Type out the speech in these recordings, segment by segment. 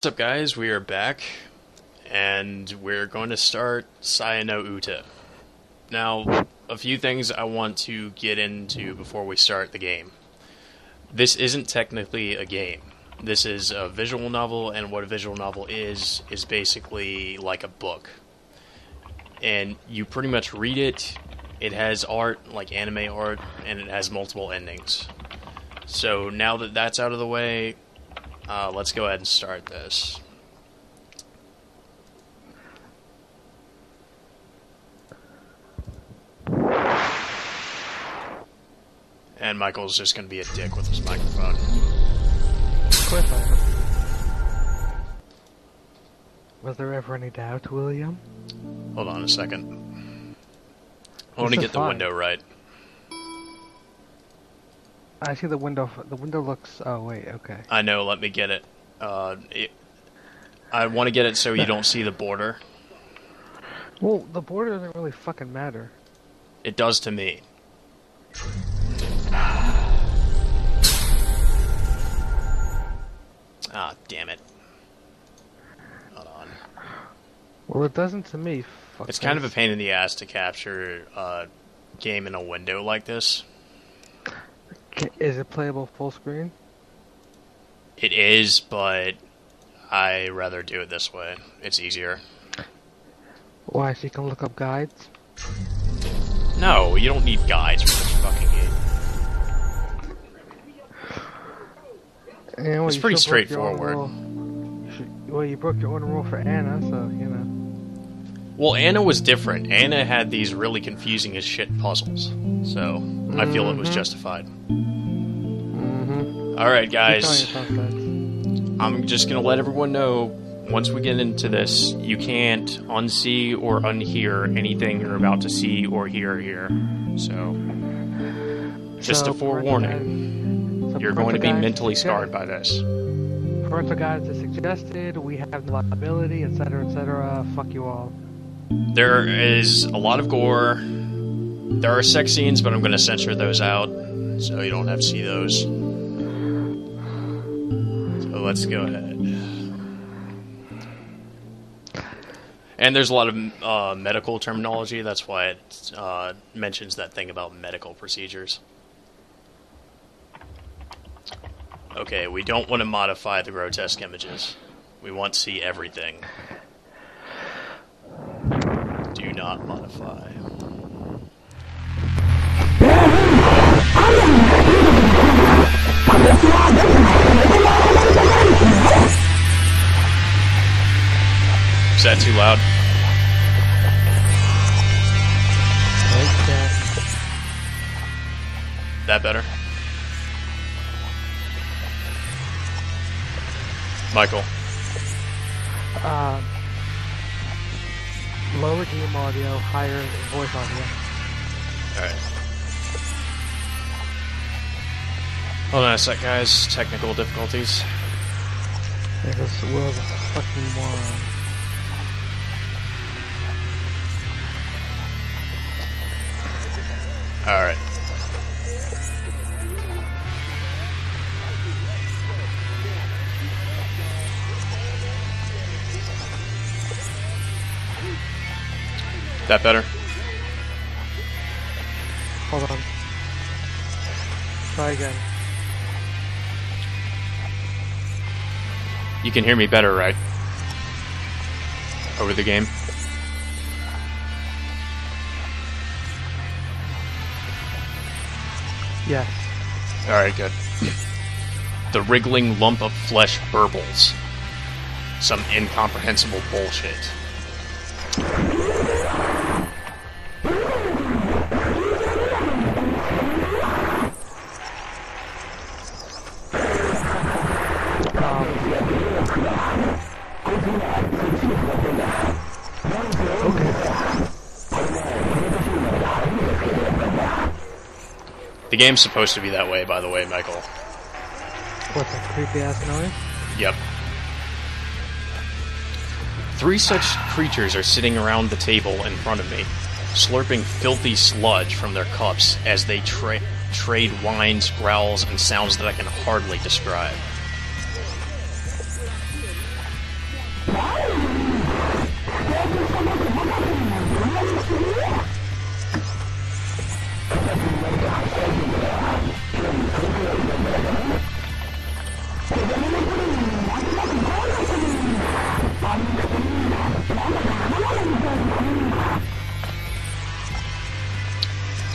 What's up, guys? We are back, and we're going to start Sayano Uta. Now, a few things I want to get into before we start the game. This isn't technically a game. This is a visual novel, and what a visual novel is basically like a book. And you pretty much read it. It has art, like anime art, and it has multiple endings. So now that that's out of the way, let's go ahead and start this. And Michael's just going to be a dick with his microphone. Of course I am. Was there ever any doubt, William? Hold on a second. I want to get the window right. I see the window. The window looks. Oh wait, okay. I know. Let me get it. I want to get it so you don't see the border. Well, the border doesn't really fucking matter. It does to me. Ah, damn it. Hold on. Well, it doesn't to me. It's kind of a pain in the ass to capture a game in a window like this. Is it playable full screen? It is, but I rather do it this way. It's easier. Why? So you can look up guides? No, you don't need guides for this fucking game. Well, it's pretty straightforward. Well, you broke your own rule for Anna, so, you know. Well, Anna was different. Anna had these really confusing as shit puzzles. So, I feel it was justified. Alright, guys. I'm just going to let everyone know, once we get into this, you can't unsee or unhear anything you're about to see or hear here. So, just a forewarning. You're going to be mentally scarred by this. Parental guidance is suggested, we have no liability, etc., etc. Fuck you all. There is a lot of gore. There are sex scenes, but I'm going to censor those out, so you don't have to see those. So let's go ahead. And there's a lot of medical terminology, that's why it mentions that thing about medical procedures. Okay, we don't want to modify the grotesque images. We want to see everything. Do not modify. Is that too loud? That better? Michael. Lower game audio, higher voice audio. Alright. Hold on a sec, guys. Technical difficulties. Yeah, this world's a fucking moron. Alright. That better? Hold on. Try again. You can hear me better, right? Over the game? Yes. Alright, good. The wriggling lump of flesh burbles. Some incomprehensible bullshit. The game's supposed to be that way, by the way, Michael. What's that creepy ass noise? Yep. 3 such creatures are sitting around the table in front of me, slurping filthy sludge from their cups as they trade whines, growls, and sounds that I can hardly describe.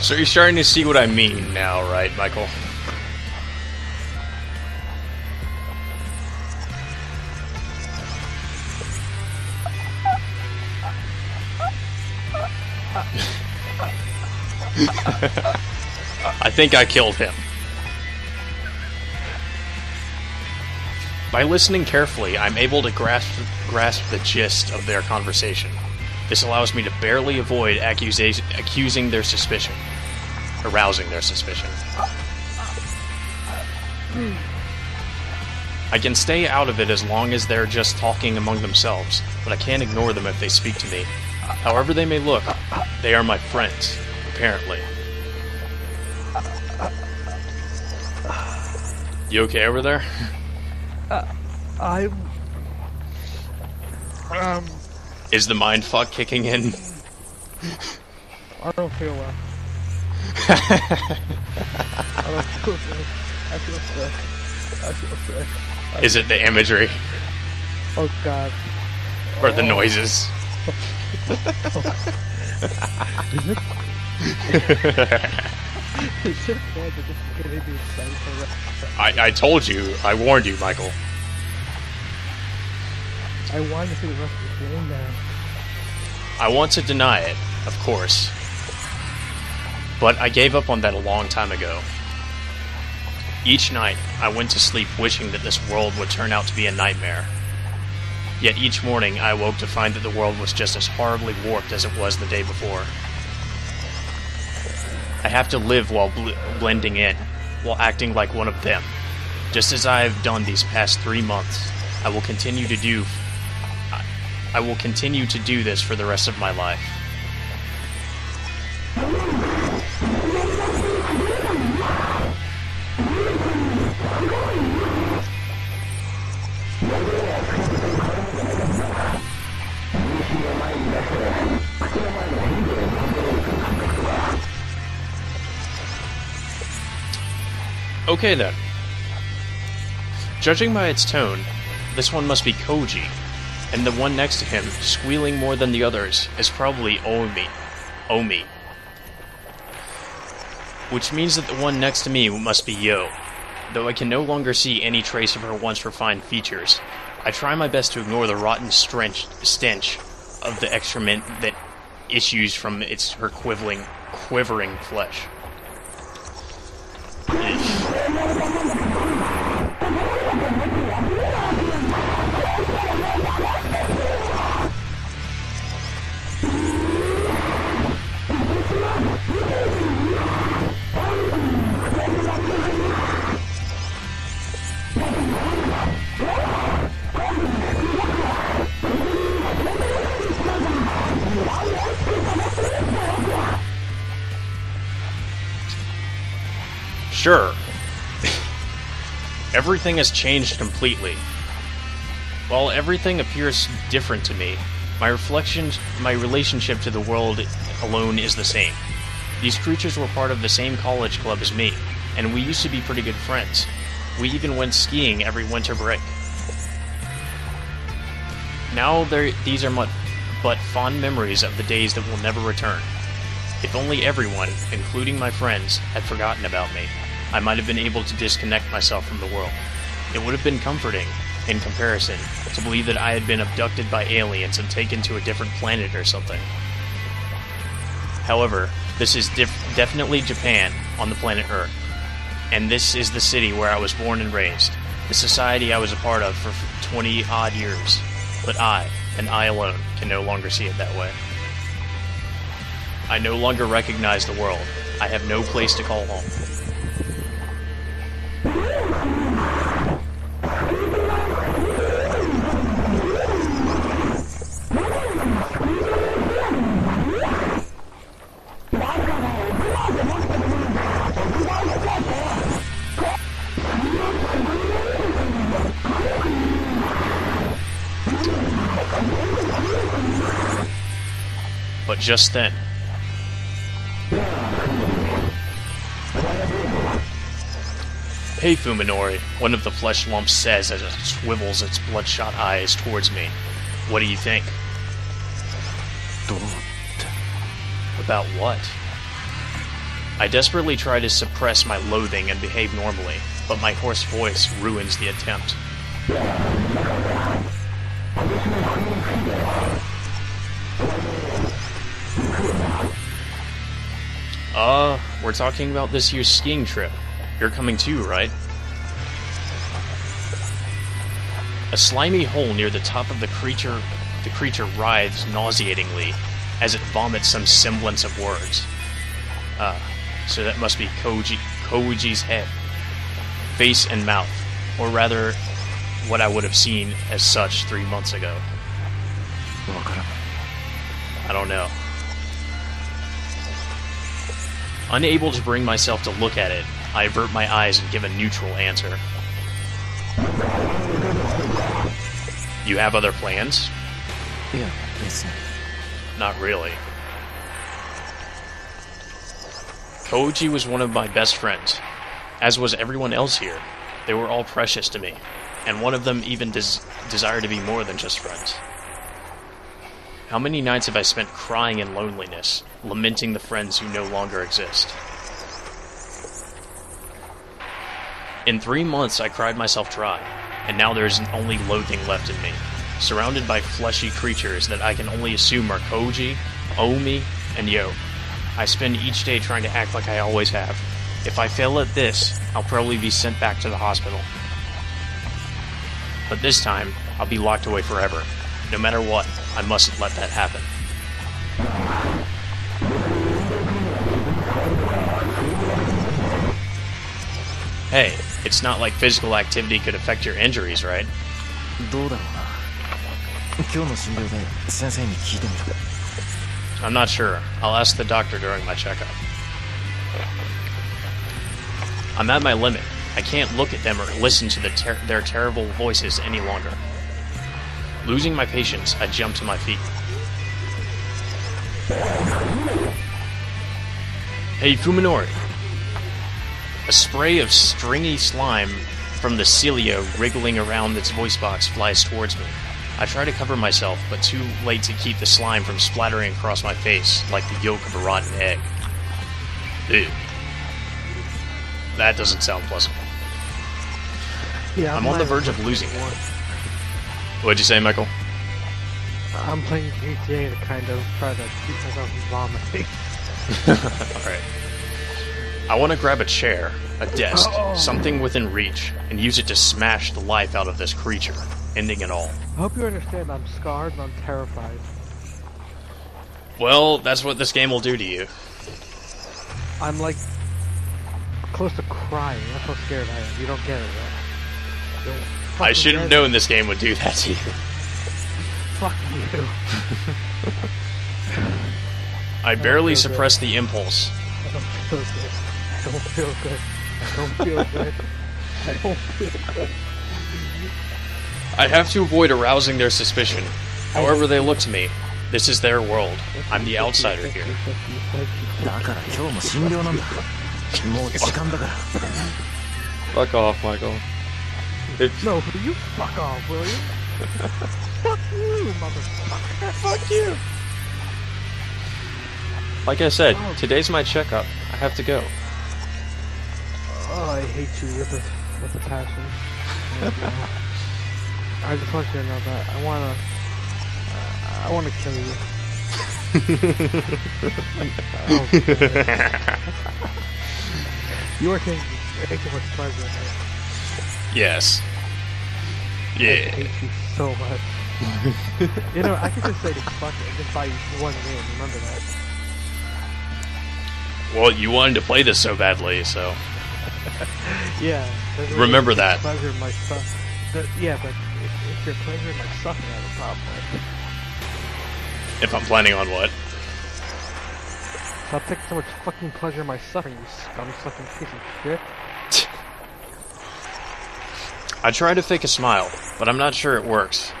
So you're starting to see what I mean now, right, Michael? I think I killed him. By listening carefully, I'm able to grasp the gist of their conversation. This allows me to barely avoid accusing their suspicion. Arousing their suspicion. I can stay out of it as long as they're just talking among themselves, but I can't ignore them if they speak to me. However they may look, they are my friends, apparently. You okay over there? Is the mind fuck kicking in? I don't feel well. I don't feel good. I feel sick. I feel sick. Is it the imagery? Oh god. Or the noises? I told you. I warned you, Michael. I wanted to see the rest of the game now. I want to deny it, of course. But I gave up on that a long time ago. Each night, I went to sleep wishing that this world would turn out to be a nightmare. Yet each morning, I awoke to find that the world was just as horribly warped as it was the day before. I have to live while blending in, while acting like one of them. Just as I have done these past 3 months, I will continue to do this for the rest of my life. Okay then. Judging by its tone, this one must be Koji, and the one next to him, squealing more than the others, is probably Omi. Which means that the one next to me must be Yo. Though I can no longer see any trace of her once refined features, I try my best to ignore the rotten stench of the excrement that issues from her quivering flesh. Sure. Everything has changed completely. While everything appears different to me, my relationship to the world alone is the same. These creatures were part of the same college club as me, and we used to be pretty good friends. We even went skiing every winter break. Now these are but fond memories of the days that will never return. If only everyone, including my friends, had forgotten about me, I might have been able to disconnect myself from the world. It would have been comforting, in comparison, to believe that I had been abducted by aliens and taken to a different planet or something. However, this is definitely Japan on the planet Earth. And this is the city where I was born and raised, the society I was a part of for 20-odd years. But I, and I alone, can no longer see it that way. I no longer recognize the world. I have no place to call home. But just then... "Hey, Fuminori," one of the flesh lumps says as it swivels its bloodshot eyes towards me. "What do you think?" About what? I desperately try to suppress my loathing and behave normally, but my hoarse voice ruins the attempt. We're talking about this year's skiing trip. You're coming too, right? A slimy hole near the top of the creature writhes nauseatingly as it vomits some semblance of words. So that must be Kouji's head, face and mouth, or rather, what I would have seen as such 3 months ago. I don't know. Unable to bring myself to look at it, I avert my eyes and give a neutral answer. You have other plans? Yeah, listen. Not really. Kouji was one of my best friends, as was everyone else here. They were all precious to me, and one of them even desired to be more than just friends. How many nights have I spent crying in loneliness, lamenting the friends who no longer exist? In 3 months I cried myself dry, and now there is only loathing left in me, surrounded by fleshy creatures that I can only assume are Kouji, Omi, and Yo. I spend each day trying to act like I always have. If I fail at this, I'll probably be sent back to the hospital. But this time, I'll be locked away forever. No matter what, I mustn't let that happen. Hey, it's not like physical activity could affect your injuries, right? どうだろうな。今日の診療で先生に聞いてみる。I'm not sure. I'll ask the doctor during my checkup. I'm at my limit. I can't look at them or listen to their terrible voices any longer. Losing my patience, I jump to my feet. Hey, Fuminori! A spray of stringy slime from the cilia wriggling around its voice box flies towards me. I try to cover myself, but too late to keep the slime from splattering across my face like the yolk of a rotten egg. Ew. That doesn't sound pleasant. Yeah, I'm on the verge of losing it. What'd you say, Michael? I'm playing GTA to kind of try to keep myself from vomiting. Alright. I want to grab a chair, a desk, something within reach, and use it to smash the life out of this creature, ending it all. I hope you understand I'm scarred and I'm terrified. Well, that's what this game will do to you. I'm like close to crying. That's how scared I am. You don't get it, right? You don't I should have get it. known this game would do that to you. Fuck you. I barely feel suppressed the impulse. I don't feel good. I don't feel good. I don't feel good. I don't feel good. I have to avoid arousing their suspicion. However they look to me, this is their world. I'm the outsider here. だから今日も診療なんだ。もう時間だから。Fuck off, Michael. No, you fuck off, will you? Fuck you, motherfucker. Fuck you! Like I said, today's my checkup. I have to go. Oh, I hate you with a passion. I just want you to know that I wanna kill you. You are taking way too much pleasure in it. Yes. I Yeah. hate you so much. You know, I could just say fuck it and just buy you one game. Remember that. Well, you wanted to play this so badly, so... Yeah. Remember that. Pleasure in my stuff. Yeah, but if you're pleasuring my stuff, I have a problem with. If I'm planning on what? Stop taking so much fucking pleasure in my suffering, you scum-sucking piece of shit. I try to fake a smile, but I'm not sure it works.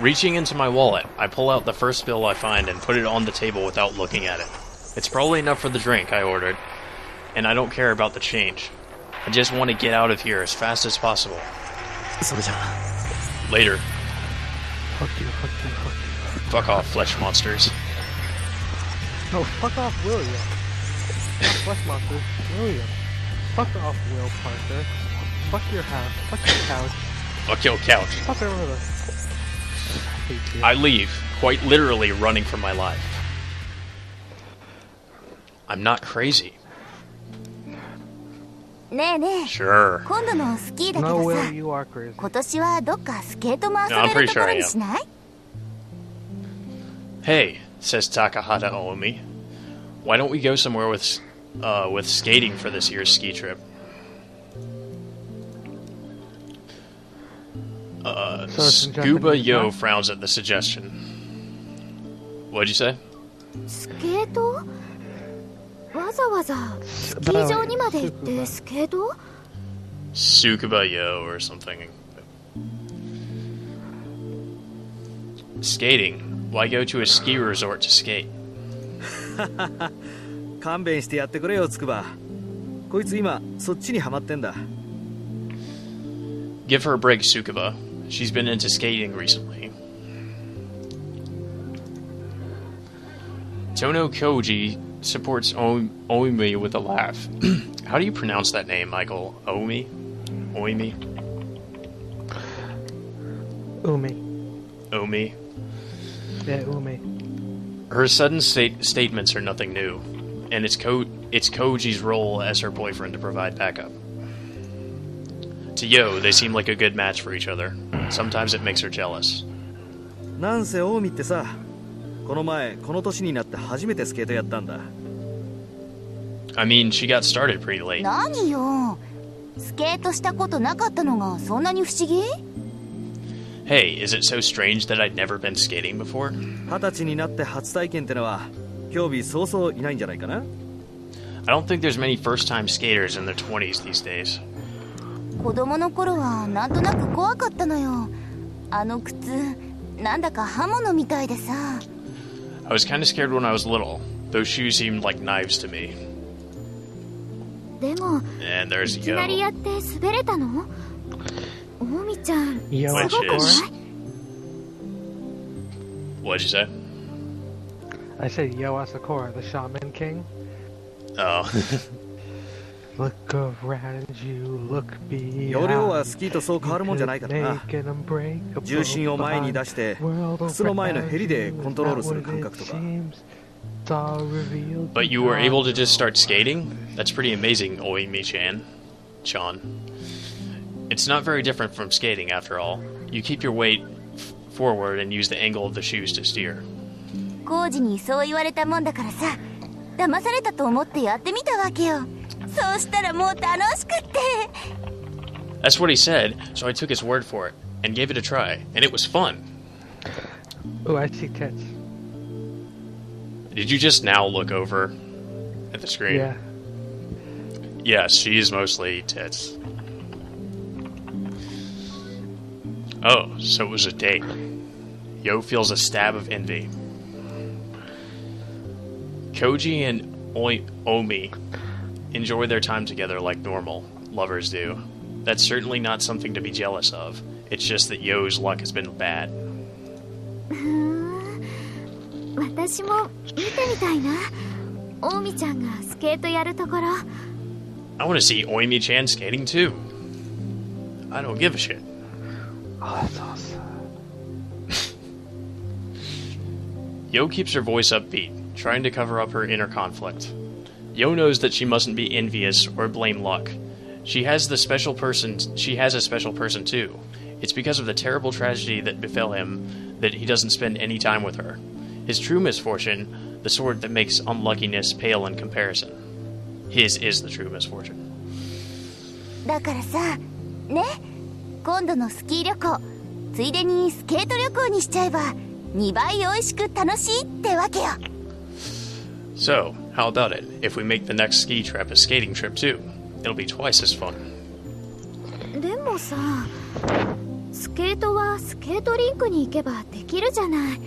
Reaching into my wallet, I pull out the first bill I find and put it on the table without looking at it. It's probably enough for the drink I ordered, and I don't care about the change. I just want to get out of here as fast as possible. それじゃ Later. Fuck you, fuck you, fuck you. Fuck off, flesh monsters. No, fuck off, William. Flesh monster, William. Fuck off, Will Parker. Fuck your house. Fuck your couch. Fuck your couch. Fuck everything. I hate you. I leave, quite literally running for my life. I'm not crazy. ねえねえ Sure. 今度のスキーだけ No, ど Will, さ you are crazy. 今年はどっかスケートも遊 No, I'm べ pretty るとこ sure ろ I に am. しない Hey, says Takahata Omi. Why don't we go somewhere with skating for this year's ski trip? So it's in Scuba Japanese, Yo huh? frowns at the suggestion. What'd you say? スケートわざわざスキー場にまで行ってスケート Tsukuba Yo or something. Skating. Why go to a ski resort to skate? 勘弁してやってくれよつくばこいつ今そっちにハマってんだ Give her a break, Tsukuba. She's been into skating recently. Tono Koji supports Oimi with a laugh. How do you pronounce that name, Michael? Omi? Oimi? Umi. Omi? Yeah, Umi. Her sudden statements are nothing new, and it's Koji's role as her boyfriend to provide backup. To Yo, they seem like a good match for each other. Sometimes it makes her jealous. なんせ近江ってさこの前この年になって初めてスケートやったんだ I mean, she got started pretty late. 何よスケートしたことなかったのがそんなに不思議 Hey, is it so strange that I'd never been skating before? 20歳になって初体験ってのは興味そうそういないんじゃないかな I don't think there's many first-time skaters in their 20s these days. 子供の頃はなんとなく怖かったのよあの靴なんだか刃物みたいでさ I was kind of scared when I was little. Those shoes seemed like knives to me. でも And there's いきなり Yo. やって滑れたのおみちゃん Yo すごくない is- What'd you say? I said Yo Asakura, the Shaman King. Oh. Look around you, look 容量は beyond. スキーとそう変わるもんじゃないからな Make an unbreakable 重心を前に出して靴の前のヘリでコントロールする感覚とか But you were able to just start skating? That's pretty amazing, Oimi-chan. Chan. It's not very different from skating, after all. You keep your weight forward and use the angle of the shoes to steer. コージにそう言われたもんだからさ騙されたと思ってやってみたわけよそうしたらもう楽しくって That's what he said, so I took his word for it, and gave it a try, and it was fun. Oh, I see tits. Did you just now look over at the screen? Yeah. Yes, she's mostly tits. Oh, so it was a date. Yo feels a stab of envy. Koji and Omi enjoy their time together like normal lovers do. That's certainly not something to be jealous of. It's just that Yo's luck has been bad. 私も見てみたいなおみちゃんがスケートやるところ I want to see Oimi-chan skating too. I don't give a shit. Oh, that's awesome. Yo keeps her voice upbeat, trying to cover up her inner conflict. Yo knows that she mustn't be envious or blame luck. She has a special person too. It's because of the terrible tragedy that befell him that he doesn't spend any time with her. His true misfortune, the sort that makes unluckiness pale in comparison. His is the true misfortune. だからさね今度のスキー旅行ついでにスケート旅行にしちゃえば2倍美味しく楽しいってわけよ So, how about it? If we make the next ski trip a skating trip too, it'll be twice as fun. でもさスケートはスケートリンクに行けばできるじゃない。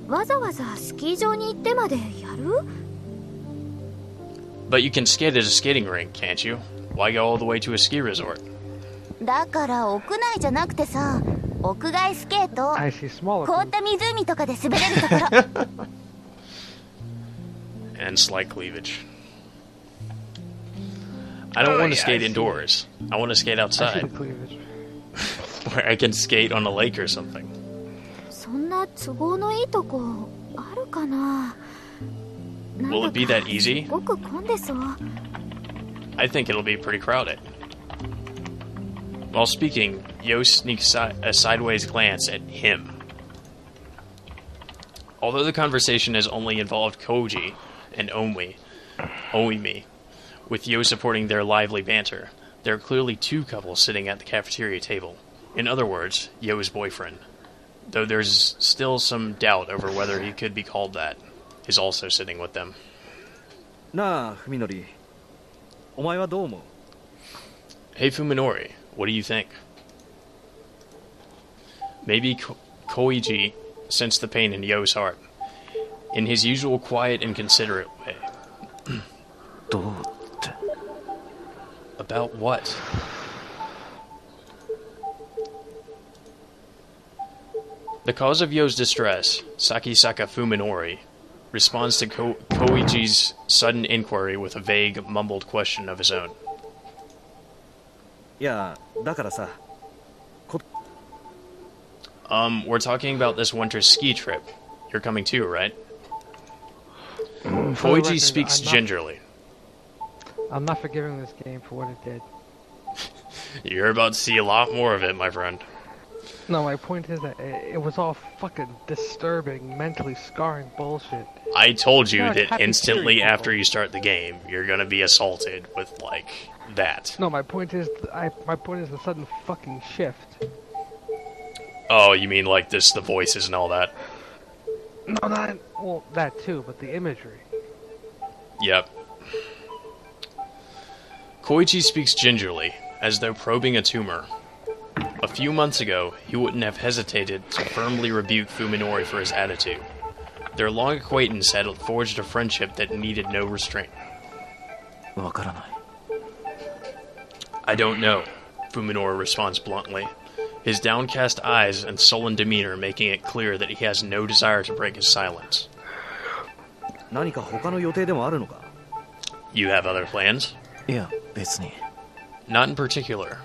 わざわざスキー場に行ってまでやる？ But you can skate at a skating rink, can't you? Why go all the way to a ski resort? だから屋内じゃなくてさ、屋外スケート。 I see smaller 凍った湖とかで滑れるところ。And slight cleavage. I don't want to skate indoors. I want to skate I see the outside, cleavage. where I can skate on a lake or something. そんな都合のいいとこあるかな。 Will it be that easy? すごく混んでそう。 I think it'll be pretty crowded. While speaking, Yo sneaks a sideways glance at him. Although the conversation has only involved Koji and Oimi, with Yo supporting their lively banter, there are clearly two couples sitting at the cafeteria table. In other words, Yo's boyfriend, though there's still some doubt over whether he could be called that, is also sitting with them. なあ、文則。お前はどう思う？ Hey Fuminori, what do you think? Maybe Koiji sensed the pain in Yo's heart, in his usual quiet and considerate way. どうって。 About what? The cause of Yo's distress, Sakisaka Fuminori, responds to Koichi's sudden inquiry with a vague, mumbled question of his own. いや、だからさ。 We're talking about this winter's ski trip. You're coming too, right? For the Koichi record, speaks gingerly. I'm not forgiving this game for what it did. You're about to see a lot more of it, my friend. No, my point is that it was all fucking disturbing, mentally scarring bullshit. I told you Not that happy instantly theory, after people. you start the game, you're gonna be assaulted with, like, that. No, my point is, my point is the sudden fucking shift. Oh, you mean like this, the voices and all that? No, not well, that too, but the imagery. Yep. Koichi speaks gingerly, as though probing a tumor. A few months ago, he wouldn't have hesitated to firmly rebuke Fuminori for his attitude. Their long acquaintance had forged a friendship that needed no restraint. わからない。 I don't know, Fuminori responds bluntly, his downcast eyes and sullen demeanor making it clear that he has no desire to break his silence. 何か他の予定でもあるのか？ You have other plans? いや、別に。 Not in particular.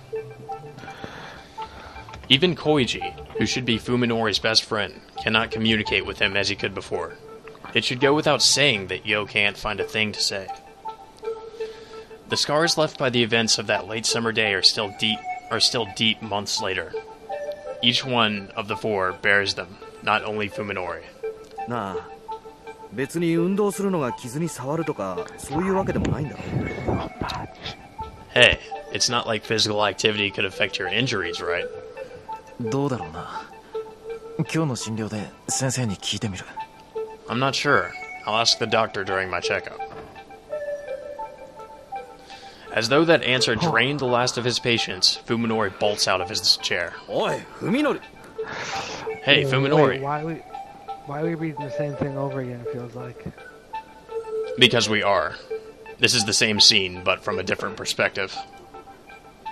Even Koiji, who should be Fuminori's best friend, cannot communicate with him as he could before. It should go without saying that Yo can't find a thing to say. The scars left by the events of that late summer day are still deep months later. Each one of the four bears them, not only Fuminori. なあ、別に運動するのが傷に触るとかそういうわけでもないんだろ。 Hey, it's not like physical activity could affect your injuries, right? どうだろうな。今日の診療で先生に聞いてみる。 I'm not sure. I'll ask the doctor during my checkup. As though that answer drained the last of his patience, Fuminori bolts out of his chair. おい、文則。 Hey, Wait, Fuminori. why are we reading the same thing over again? It feels like. Because we are. This is the same scene, but from a different perspective.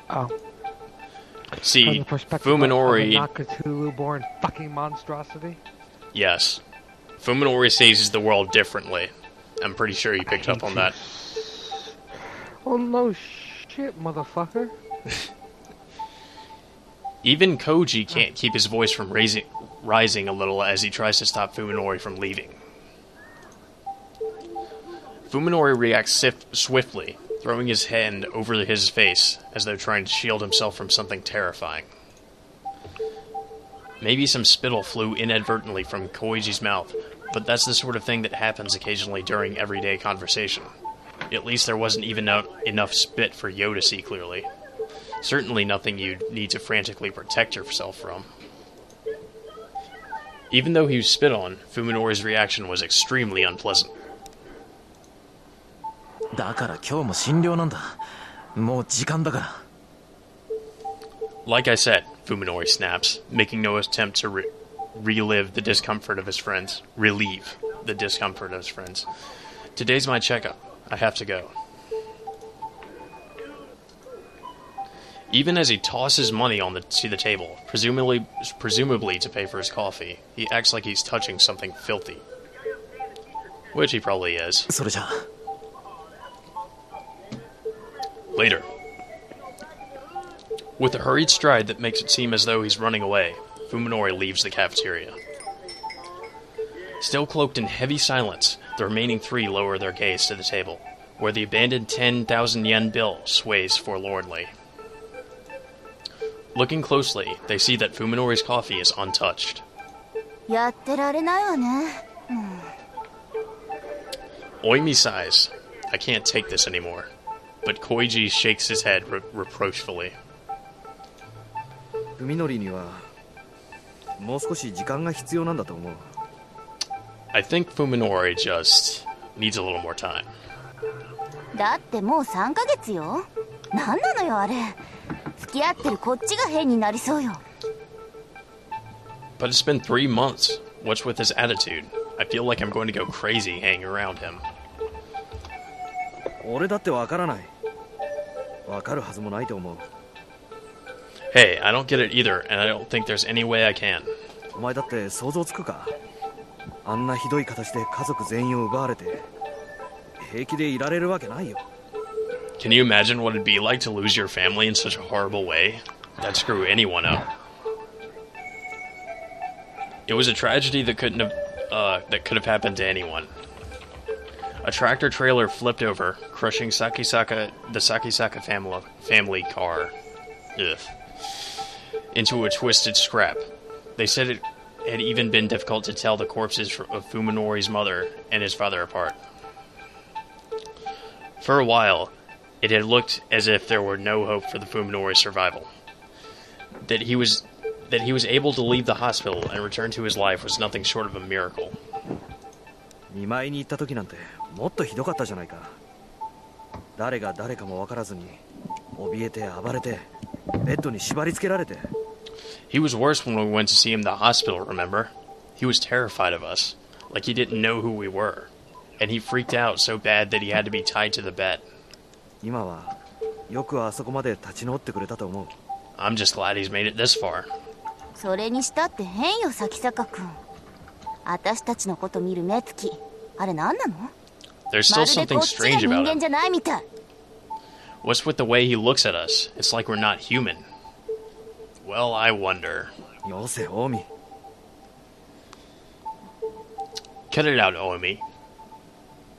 Oh. From See, the perspective Fuminori... of a not Cthulhu-born fucking monstrosity? Yes. Fuminori sees the world differently. I'm pretty sure you picked up on that. Oh no shit, motherfucker. Even Koji can't keep his voice from rising a little as he tries to stop Fuminori from leaving. Fuminori reacts swiftly, throwing his hand over his face as though trying to shield himself from something terrifying. Maybe some spittle flew inadvertently from Koichi's mouth, but that's the sort of thing that happens occasionally during everyday conversation. At least there wasn't even enough spit for Yo to see clearly. Certainly nothing you'd need to frantically protect yourself from. Even though he was spit on, Fuminori's reaction was extremely unpleasant. だから今日も診療なんだ。もう時間だから。 Like I said, Fuminori snaps, making no attempt to relieve the discomfort of his friends. Today's my checkup. I have to go. Even as he tosses money to the table, presumably to pay for his coffee, he acts like he's touching something filthy. Which he probably is. それじゃ。 Later. With a hurried stride that makes it seem as though he's running away, Fuminori leaves the cafeteria. Still cloaked in heavy silence, the remaining three lower their gaze to the table, where the abandoned 10,000 yen bill sways forlornly. Looking closely, they see that Fuminori's coffee is untouched. やってられないわね。 Oimi sighs. I can't take this anymore. But Koiji shakes his head reproachfully. 海のりにはもう少し時間が必要なんだと思う。 I think Fuminori just needs a little more time. だってもう3ヶ月よ。なんなのよあれ。付き合ってるこっちが変になりそうよ。 But it's been 3 months. What's with his attitude? I feel like I'm going to go crazy hanging around him. 俺だってわからない。わかるはずもないと思う。 Hey, I don't get it either, and I don't think there's any way I can. お前だって想像つくか？あんなひどい形で家族全員を奪われて平気でいられるわけないよ。 Can you imagine what it'd be like to lose your family in such a horrible way? That'd screw anyone up. It was a tragedy that could have happened to anyone. A tractor trailer flipped over, crushing the Sakisaka family car into a twisted scrap. They said it had even been difficult to tell the corpses of Fuminori's mother and his father apart. For a while, it had looked as if there were no hope for the Fuminori's survival. That he was able to leave the hospital and return to his life was nothing short of a miracle. 見舞いに行った時なんてもっとひどかったじゃないか。誰が誰かも分からずに怯えて暴れてベッドに縛り付けられて。 He was worse when we went to see him in the hospital, remember? He was terrified of us, like he didn't know who we were. And he freaked out so bad that he had to be tied to the bed. 今はよくあそこまで立ち直ってくれたと思う。 I'm just glad he's made it this far. それにしたって変よ咲坂くん。私たちのこと見る目つき、あれ何なの？ There's still まるでこ something っちが strange 人 about 間 him. じゃないみたい。 What's with the way he looks at us? It's like we're not human. Well, I wonder. よせ近江。 Cut it out, Oimi.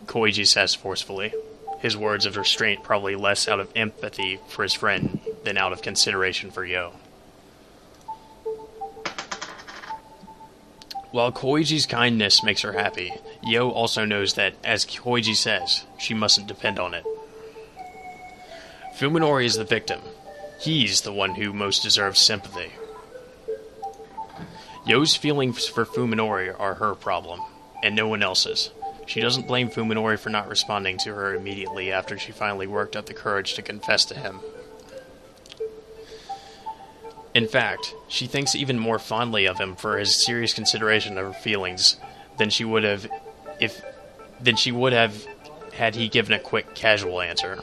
Koiji says forcefully. His words of restraint probably less out of empathy for his friend than out of consideration for Yo. While Koiji's kindness makes her happy, Yo also knows that, as Koiji says, she mustn't depend on it. Fuminori is the victim. He's the one who most deserves sympathy. Yo's feelings for Fuminori are her problem, and no one else's. She doesn't blame Fuminori for not responding to her immediately after she finally worked up the courage to confess to him. In fact, she thinks even more fondly of him for his serious consideration of her feelings than she would have had he given a quick, casual answer.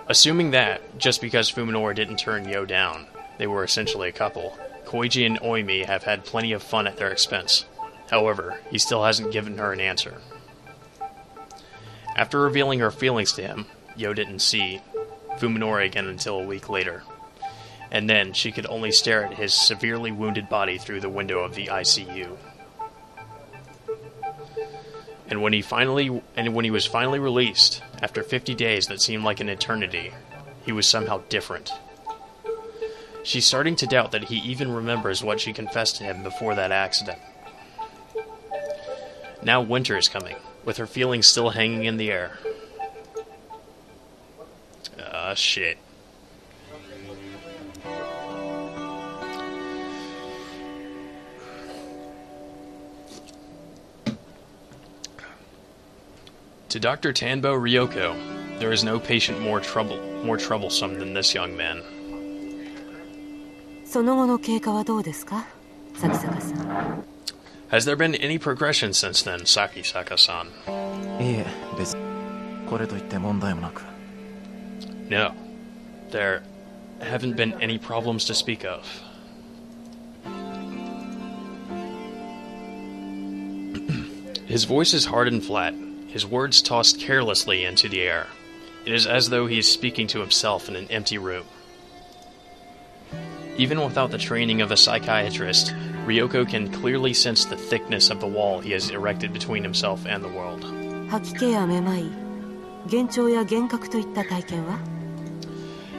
Assuming that, just because Fuminori didn't turn Yo down, they were essentially a couple, Koiji and Oimi have had plenty of fun at their expense. However, he still hasn't given her an answer. After revealing her feelings to him, Yo didn't see Fuminori again until a week later. And then she could only stare at his severely wounded body through the window of the ICU. And when he was finally released, after 50 days that seemed like an eternity, he was somehow different. She's starting to doubt that he even remembers what she confessed to him before that accident. Now winter is coming, with her feelings still hanging in the air. Shit. To Dr. Tanbo Ryoko, there is no patient more troublesome than this young man. その後の経過はどうですか、咲坂さん。 Has there been any progression since then, Sakisaka-san? いいえ、別にこれといって問題もなく。 No. There haven't been any problems to speak of. His voice is hard and flat, his words tossed carelessly into the air. It is as though he is speaking to himself in an empty room. Even without the training of a psychiatrist, Ryoko can clearly sense the thickness of the wall he has erected between himself and the world. 吐き気やめまい、幻聴や幻覚といった体験は？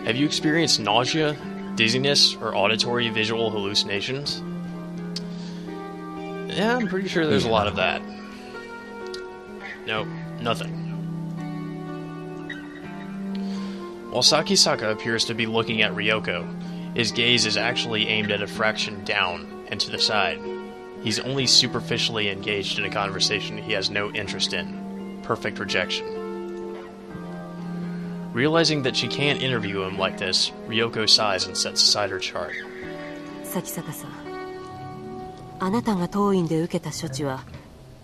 Have you experienced nausea, dizziness, or auditory visual hallucinations? Yeah, I'm pretty sure there's a lot of that. No, nothing. While Sakisaka appears to be looking at Ryoko, his gaze is actually aimed at a fraction down and to the side. He's only superficially engaged in a conversation he has no interest in. Perfect rejection. Realizing that she can't interview him like this, Ryoko sighs and sets aside her chart. 咲坂さん、あなたが当院で受けた処置は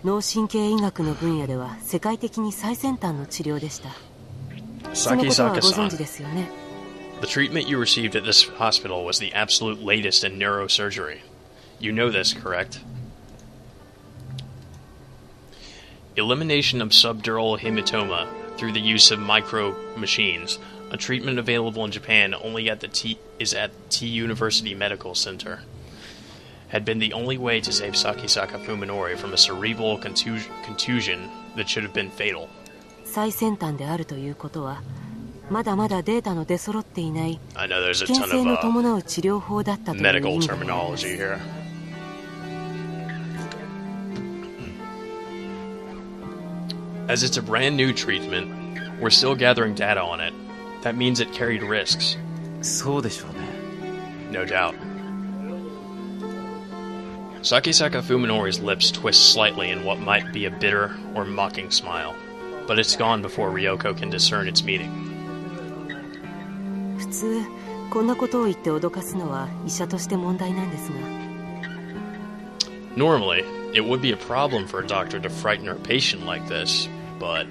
脳神経医学の分野では世界的に最先端の治療でした。そのことはご存知ですよね。 The treatment you received at this hospital was the absolute latest in neurosurgery. You know this, correct? Elimination of subdural hematoma through the use of micro machines, a treatment available in Japan only at the T University Medical Center, had been the only way to save Sakisaka Fuminori from a cerebral contusion that should have been fatal. 最先端であるということは、まだまだデータの出揃っていない危 I know there's a 険 ton 性の of 伴う治療法だったという意 medical 味でもあります。 terminology here. As it's a brand new treatment, we're still gathering data on it. That means it carried risks. そうでしょうね。 No doubt. Sakisaka Fuminori's lips twist slightly in what might be a bitter or mocking smile, but it's gone before Ryoko can discern its meaning. 普通こんなことを言って脅かすのは医者として問題なんですが。 Normally, it would be a problem for a doctor to frighten her patient like this, but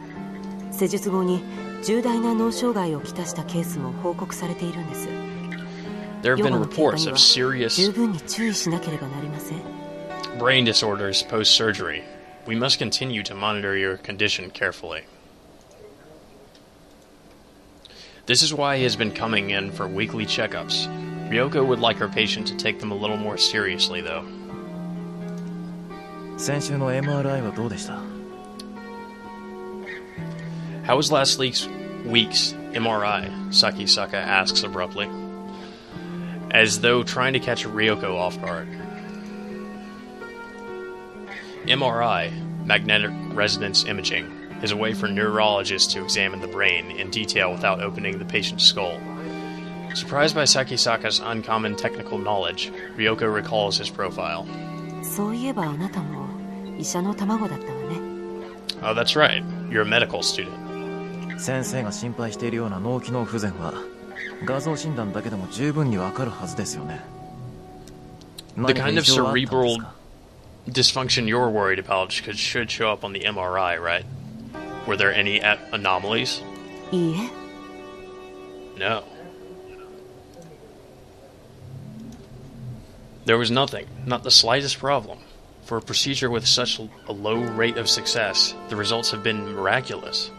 施術後に重大な脳障害をきたしたケースも報告されているんです。 there have ヨ been ガの経過 reports に of は serious 十分に注意しなければなりません。 brain disorders post-surgery. We must continue to monitor your condition carefully. This is why he has been coming in for weekly checkups. Ryoko would like her patient to take them a little more seriously, though. 先週の MRI はどうでした？ How was last week's MRI? Sakisaka asks abruptly, as though trying to catch Ryoko off guard. MRI, magnetic resonance imaging, is a way for neurologists to examine the brain in detail without opening the patient's skull. Surprised by Sakisaka's uncommon technical knowledge, Ryoko recalls his profile. そういえばあなたも医者の卵だったわね。 Oh, that's right. You're a medical student. 先生が心配しているような脳機能不全は画像診断だけでも十分にわかるはずですよね。 The 何か kind 異 of 常はあったんです cerebral か？ dysfunction you're worried about should show up on the MRI, right? Were there any anomalies? いいえ、 No. There was nothing, not the slightest problem. For a procedure with such a low rate of success, the results have been miraculous.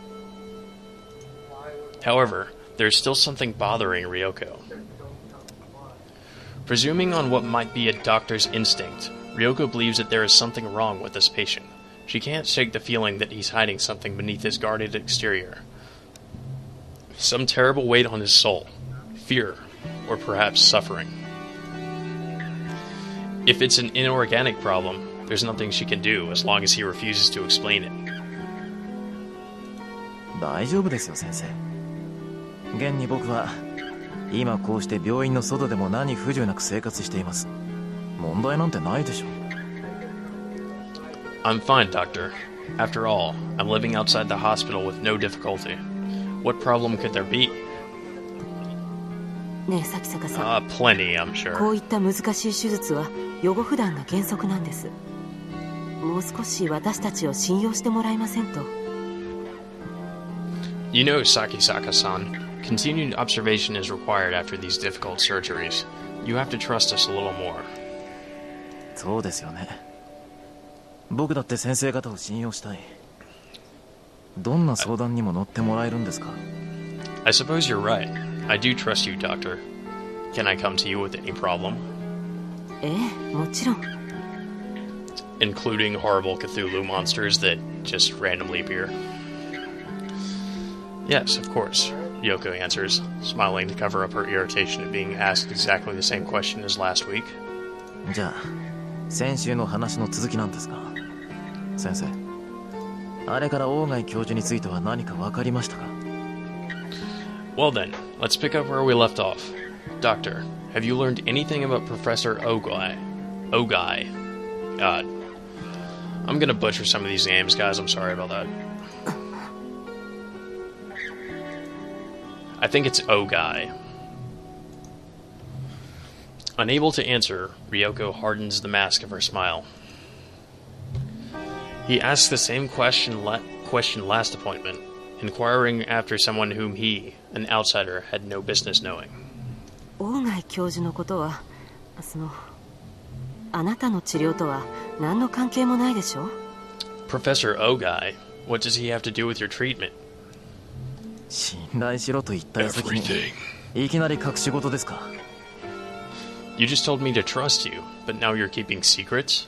However, there is still something bothering Ryoko. Presuming on what might be a doctor's instinct, Ryoko believes that there is something wrong with this patient. She can't shake the feeling that he's hiding something beneath his guarded exterior. Some terrible weight on his soul, fear, or perhaps suffering. If it's an inorganic problem, there's nothing she can do as long as he refuses to explain it. 大丈夫ですよ、先生。現に僕は今こうして病院の外でも何不自由なく生活しています。問題なんてないでしょ。 I'm fine, doctor. After all, I'm living outside the hospital with no difficulty. What problem could there be? ねえ咲坂さん、 Plenty, I'm こ sure. ういった難しい手術は予後不断が原則なんです。もう少し私たちを信用してもらえませんと。 You know, Sakisaka-san, continued observation is required after these difficult surgeries. You have to trust us a little more. そうですよね。僕だって先生方を信用したい。どんな相談にも乗ってもらえるんですか？ I suppose you're right. I do trust you, Doctor. Can I come to you with any problem? ええ、もちろん。 Including horrible Cthulhu monsters that just randomly appear? Yes, of course, Ryoko answers, smiling to cover up her irritation at being asked exactly the same question as last week. じゃあ先週の話の続きなんですが、先生、あれから大貝教授については何か分かりましたか？ Well then, let's pick up where we left off. Doctor, have you learned anything about Professor Ogai? God. I'm gonna butcher some of these names, guys. I'm sorry about that. I think it's Ogai. Unable to answer, Ryoko hardens the mask of her smile. He asks the same question last appointment, inquiring after someone whom he, an outsider, had no business knowing. 大貝教授のことは、あなたの治療とは何の関係もないでしょ？ Professor Ogai, what does he have to do with your treatment? 信頼しろと言った矢先にいきなり隠し事ですか？ You just told me to trust you, but now you're keeping secrets?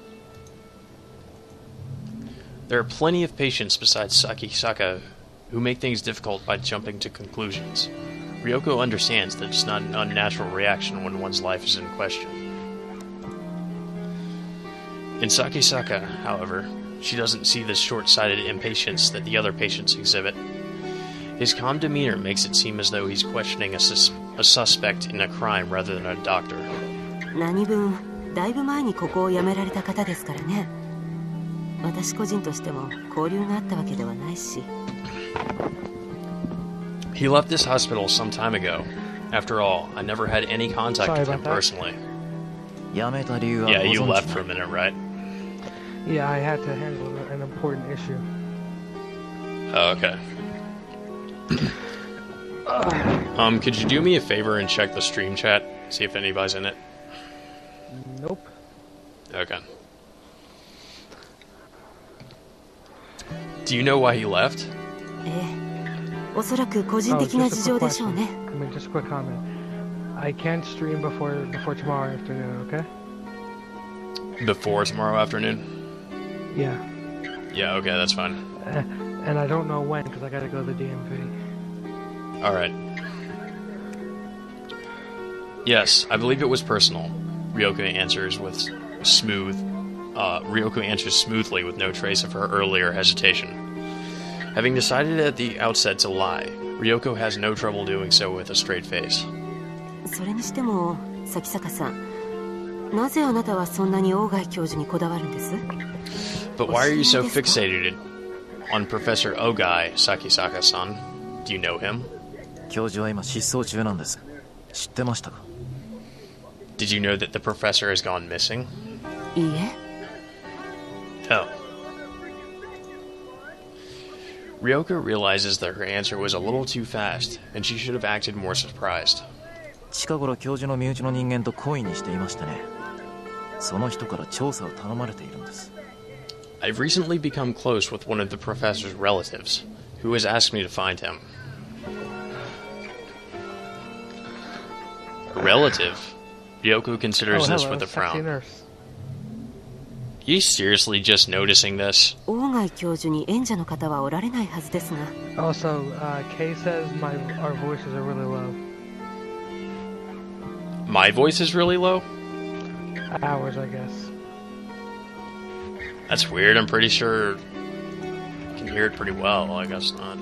There are plenty of patients besides Sakisaka who make things difficult by jumping to conclusions. Ryoko understands that it's not an unnatural reaction when one's life is in question. In Sakisaka, however, she doesn't see the short-sighted impatience that the other patients exhibit. His calm demeanor makes it seem as though he's questioning a suspect in a crime rather than a doctor. 何分、だいぶ前にここを辞められた方ですからね。私個人としても交流があったわけではないし。 He left this hospital some time ago. After all, I never had any contact with him personally. 辞めた理由は Yeah, you ご存知 left for a minute, right? Yeah, I had to handle an important issue. Oh, okay. Could you do me a favor and check the stream chat? See if anybody's in it? Nope. Okay. Do you know why he left? ええ、おそらく個人的な事情でしょうね。 I mean, just a quick comment. I can't stream before tomorrow afternoon, okay? Before tomorrow afternoon? Yeah. Yeah, okay, that's fine. And I don't know when, because I gotta go to the DMV. Alright. Yes, I believe it was personal. Ryoko answers smoothly with no trace of her earlier hesitation. Having decided at the outset to lie, Ryoko has no trouble doing so with a straight face. それにしても、咲坂さん、なぜあなたはそんなに大貝教授にこだわるんです？ But why are you so fixated on Professor Ogai, Sakisaka-san? Do you know him? 教授は今失踪中なんです。知ってましたか？ Did you know that the professor has gone missing? いいえ。 Oh. Ryoko realizes that her answer was a little too fast, and she should have acted more surprised. 近頃教授の身内の人間と懇意にしていましてね。その人から調査を頼まれているんです。 I've recently become close with one of the professor's relatives, who has asked me to find him. A relative? Ryoko considers this with a frown. Are you seriously just noticing this? 大貝教授に縁者の方はおられないはずですが。 Also, Kay says our voices are really low. My voice is really low? Ours, I guess. That's weird. I'm pretty sure I can hear it pretty well. I guess not.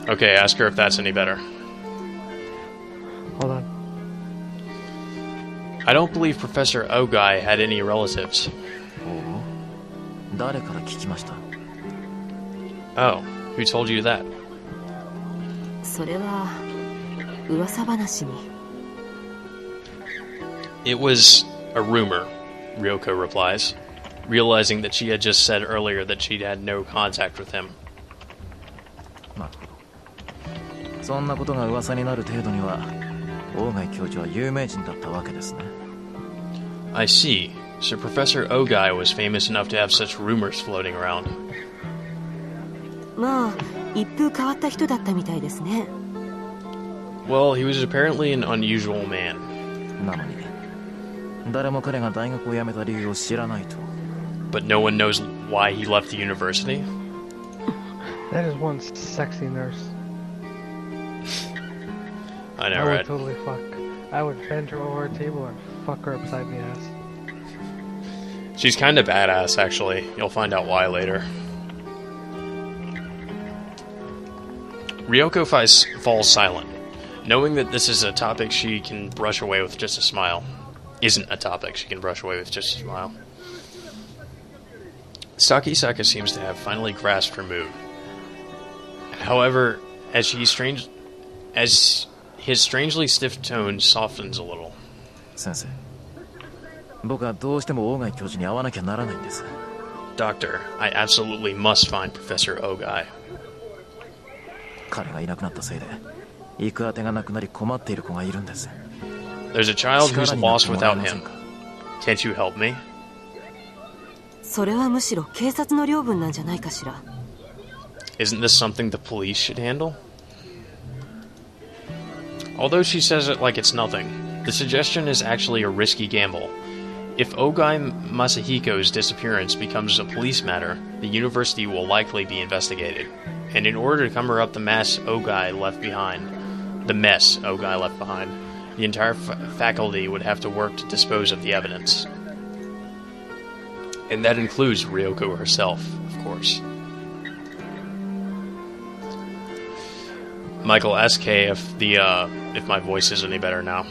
Okay, ask her if that's any better. Hold on. I don't believe Professor Ogai had any relatives. 誰から聞きました？ Oh, who told you that? それは噂話に。 It was a rumor, Ryoko replies, realizing that she had just said earlier that she'd had no contact with him. なるほど。そんなことが噂になる程度には、大貝教授は有名人だったわけですね。I see. So Professor Ogai was famous enough to have such rumors floating around. まあ一風変わった人だったみたいですね。 Well, he was apparently an unusual man. なのに、誰も彼が大学を辞めた理由を知らないと。 But no one knows why he left the university? That is one sexy nurse. I know, I would right? totally fuck. I would bend her over a table and fuck her upside the ass. She's kind of badass, actually. You'll find out why later. Ryoko falls silent, knowing that this is a topic she can brush away with just a smile. Isn't a topic she can brush away with just a smile. Sakisaka seems to have finally grasped her mood. However, as his strangely stiff tone softens a little. 先生、僕はどうしても大貝教授に会わなきゃならないんです。 Doctor, I absolutely must find Professor Ogai. 彼がいなくなったせいで、行く当てがなくなり困っている子がいるんです。 There's a child who's lost without him. Can't you help me? それはむしろ警察の領分なんじゃないかしら。 Isn't this something the police should handle? Although she says it like it's nothing, the suggestion is actually a risky gamble. If Ogai Masahiko's disappearance becomes a police matter, the university will likely be investigated. And in order to cover up the mess Ogai left behind, the entire faculty would have to work to dispose of the evidence. And that includes Ryoko herself, of course. Michael, ask Kay if my voice is any better now.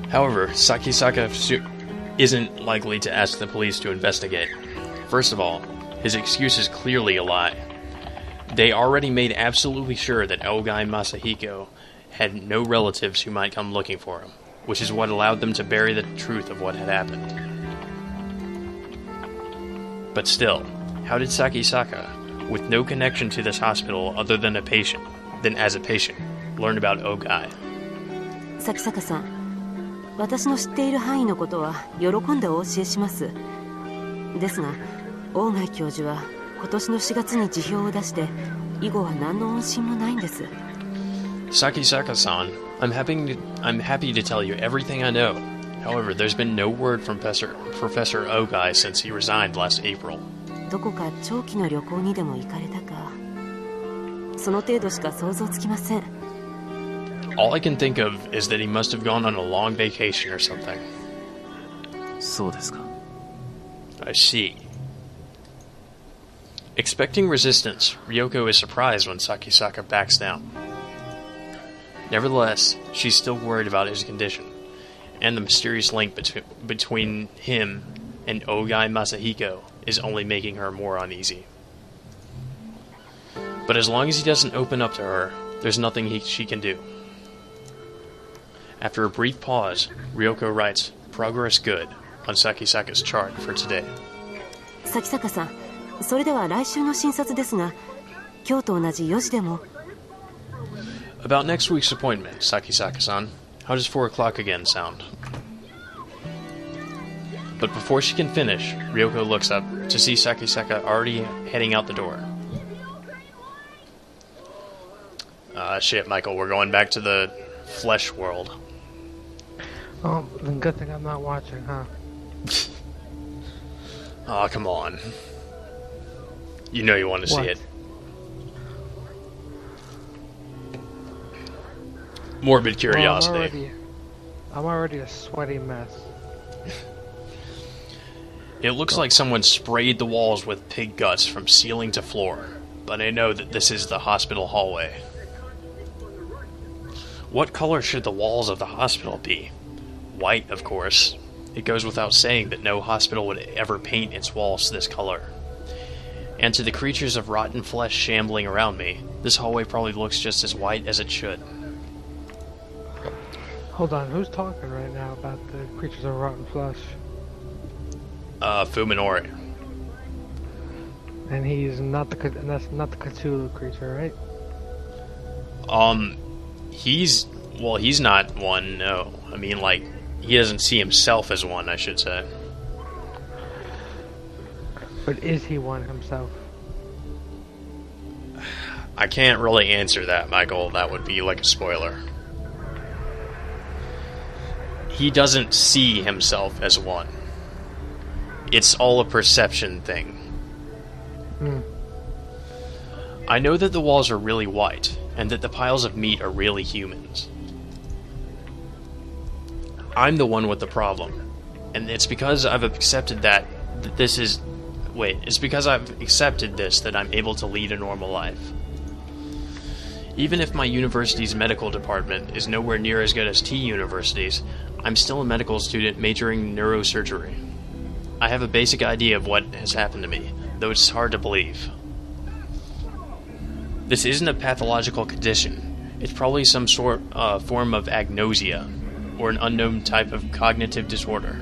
However, Sakisaka isn't likely to ask the police to investigate. First of all, his excuse is clearly a lie. They already made absolutely sure that Ogai Masahiko had no relatives who might come looking for him, which is what allowed them to bury the truth of what had happened. But still, how did Sakisaka, with no connection to this hospital other than as a patient, learn about Ogai? 崎坂さん、私の知っている範囲のことは喜んでお教えします。ですが、大貝教授は今年の4月に辞表を出して、以後は何の音信もないんです。Sakisaka-san, I'm happy to tell you everything I know. However, there's been no word from Professor Ogai since he resigned last April. どこか長期の旅行にでも行かれたか、その程度しか想像つきません。All I can think of is that he must have gone on a long vacation or something. そうですか。 I see. Expecting resistance, Ryoko is surprised when Sakisaka backs down. Nevertheless, she's still worried about his condition, and the mysterious link between him and Ogai Masahiko is only making her more uneasy. But as long as he doesn't open up to her, there's nothing she can do. After a brief pause, Ryoko writes, "Progress good," on Sakisaka's chart for today. 崎坂さん、それでは来週の診察ですが、今日と同じ4時でも。 About next week's appointment, Sakisaka-san. How does 4 o'clock again sound? But before she can finish, Ryoko looks up to see Sakisaka already heading out the door. Shit, Michael, we're going back to the flesh world. Oh, then good thing I'm not watching, huh? Aw, come on. You know you want to see it. Morbid curiosity. I'm already a sweaty mess. It looks like someone sprayed the walls with pig guts from ceiling to floor, but I know that this is the hospital hallway. What color should the walls of the hospital be? White, of course. It goes without saying that no hospital would ever paint its walls this color. And to the creatures of rotten flesh shambling around me, this hallway probably looks just as white as it should. Hold on, who's talking right now about the creatures of rotten flesh? Fuminori. And he's not that's not the Cthulhu creature, right? He's not one, no. I mean, like, he doesn't see himself as one, I should say. But is he one himself? I can't really answer that, Michael. That would be like a spoiler. He doesn't see himself as one. It's all a perception thing. I know that the walls are really white, and that the piles of meat are really humans. I'm the one with the problem, and it's because I've accepted that this is... Wait, it's because I've accepted this that I'm able to lead a normal life. Even if my university's medical department is nowhere near as good as T University's, I'm still a medical student majoring in neurosurgery. I have a basic idea of what has happened to me, though it's hard to believe. This isn't a pathological condition. It's probably some sort form of agnosia, or an unknown type of cognitive disorder.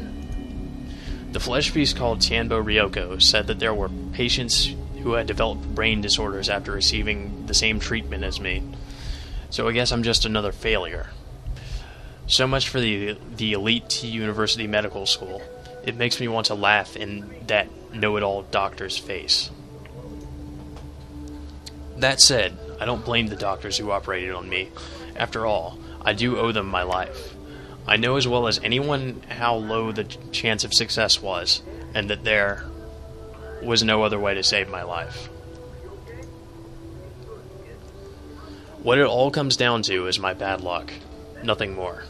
The flesh beast called Tianbo Ryoko said that there were patients who had developed brain disorders after receiving the same treatment as me. So I guess I'm just another failure. So much for the elite T University Medical School. It makes me want to laugh in that know-it-all doctor's face. That said, I don't blame the doctors who operated on me. After all, I do owe them my life. I know as well as anyone how low the chance of success was, and that there was no other way to save my life. What it all comes down to is my bad luck. Nothing more.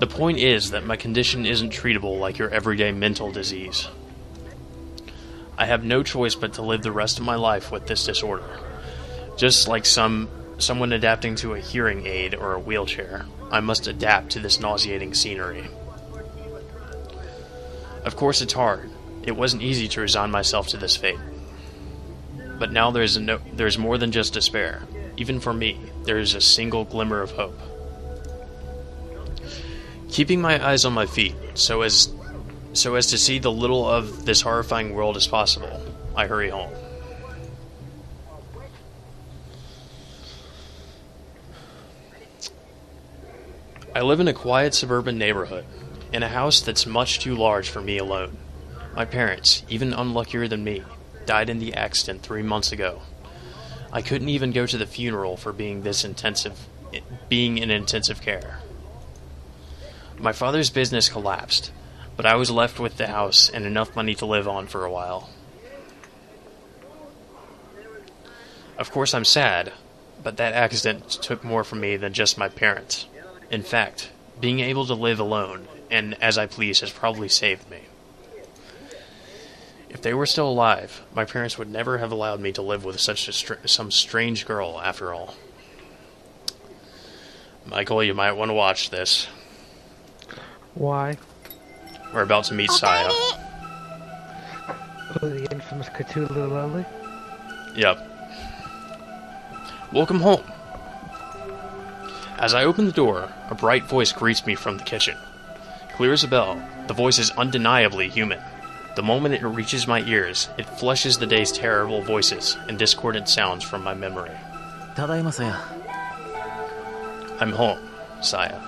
The point is that my condition isn't treatable like your everyday mental disease. I have no choice but to live the rest of my life with this disorder. Just like someone adapting to a hearing aid or a wheelchair, I must adapt to this nauseating scenery. Of course it's hard. It wasn't easy to resign myself to this fate. But now there's more than just despair. Even for me, there is a single glimmer of hope. Keeping my eyes on my feet, so as to see the little of this horrifying world as possible, I hurry home. I live in a quiet suburban neighborhood, in a house that's much too large for me alone. My parents, even unluckier than me, died in the accident 3 months ago. I couldn't even go to the funeral for being in intensive care. My father's business collapsed, but I was left with the house and enough money to live on for a while. Of course I'm sad, but that accident took more from me than just my parents. In fact, being able to live alone and as I please has probably saved me. If they were still alive, my parents would never have allowed me to live with some strange girl after all. Michael, you might want to watch this. Why? We're about to meet Saya. Oh, the infamous Cthulhu Lily? Yep. Welcome home. As I open the door, a bright voice greets me from the kitchen. Clear as a bell, the voice is undeniably human. The moment it reaches my ears, it flushes the day's terrible voices and discordant sounds from my memory. Tadaima, Saya. I'm home, Saya.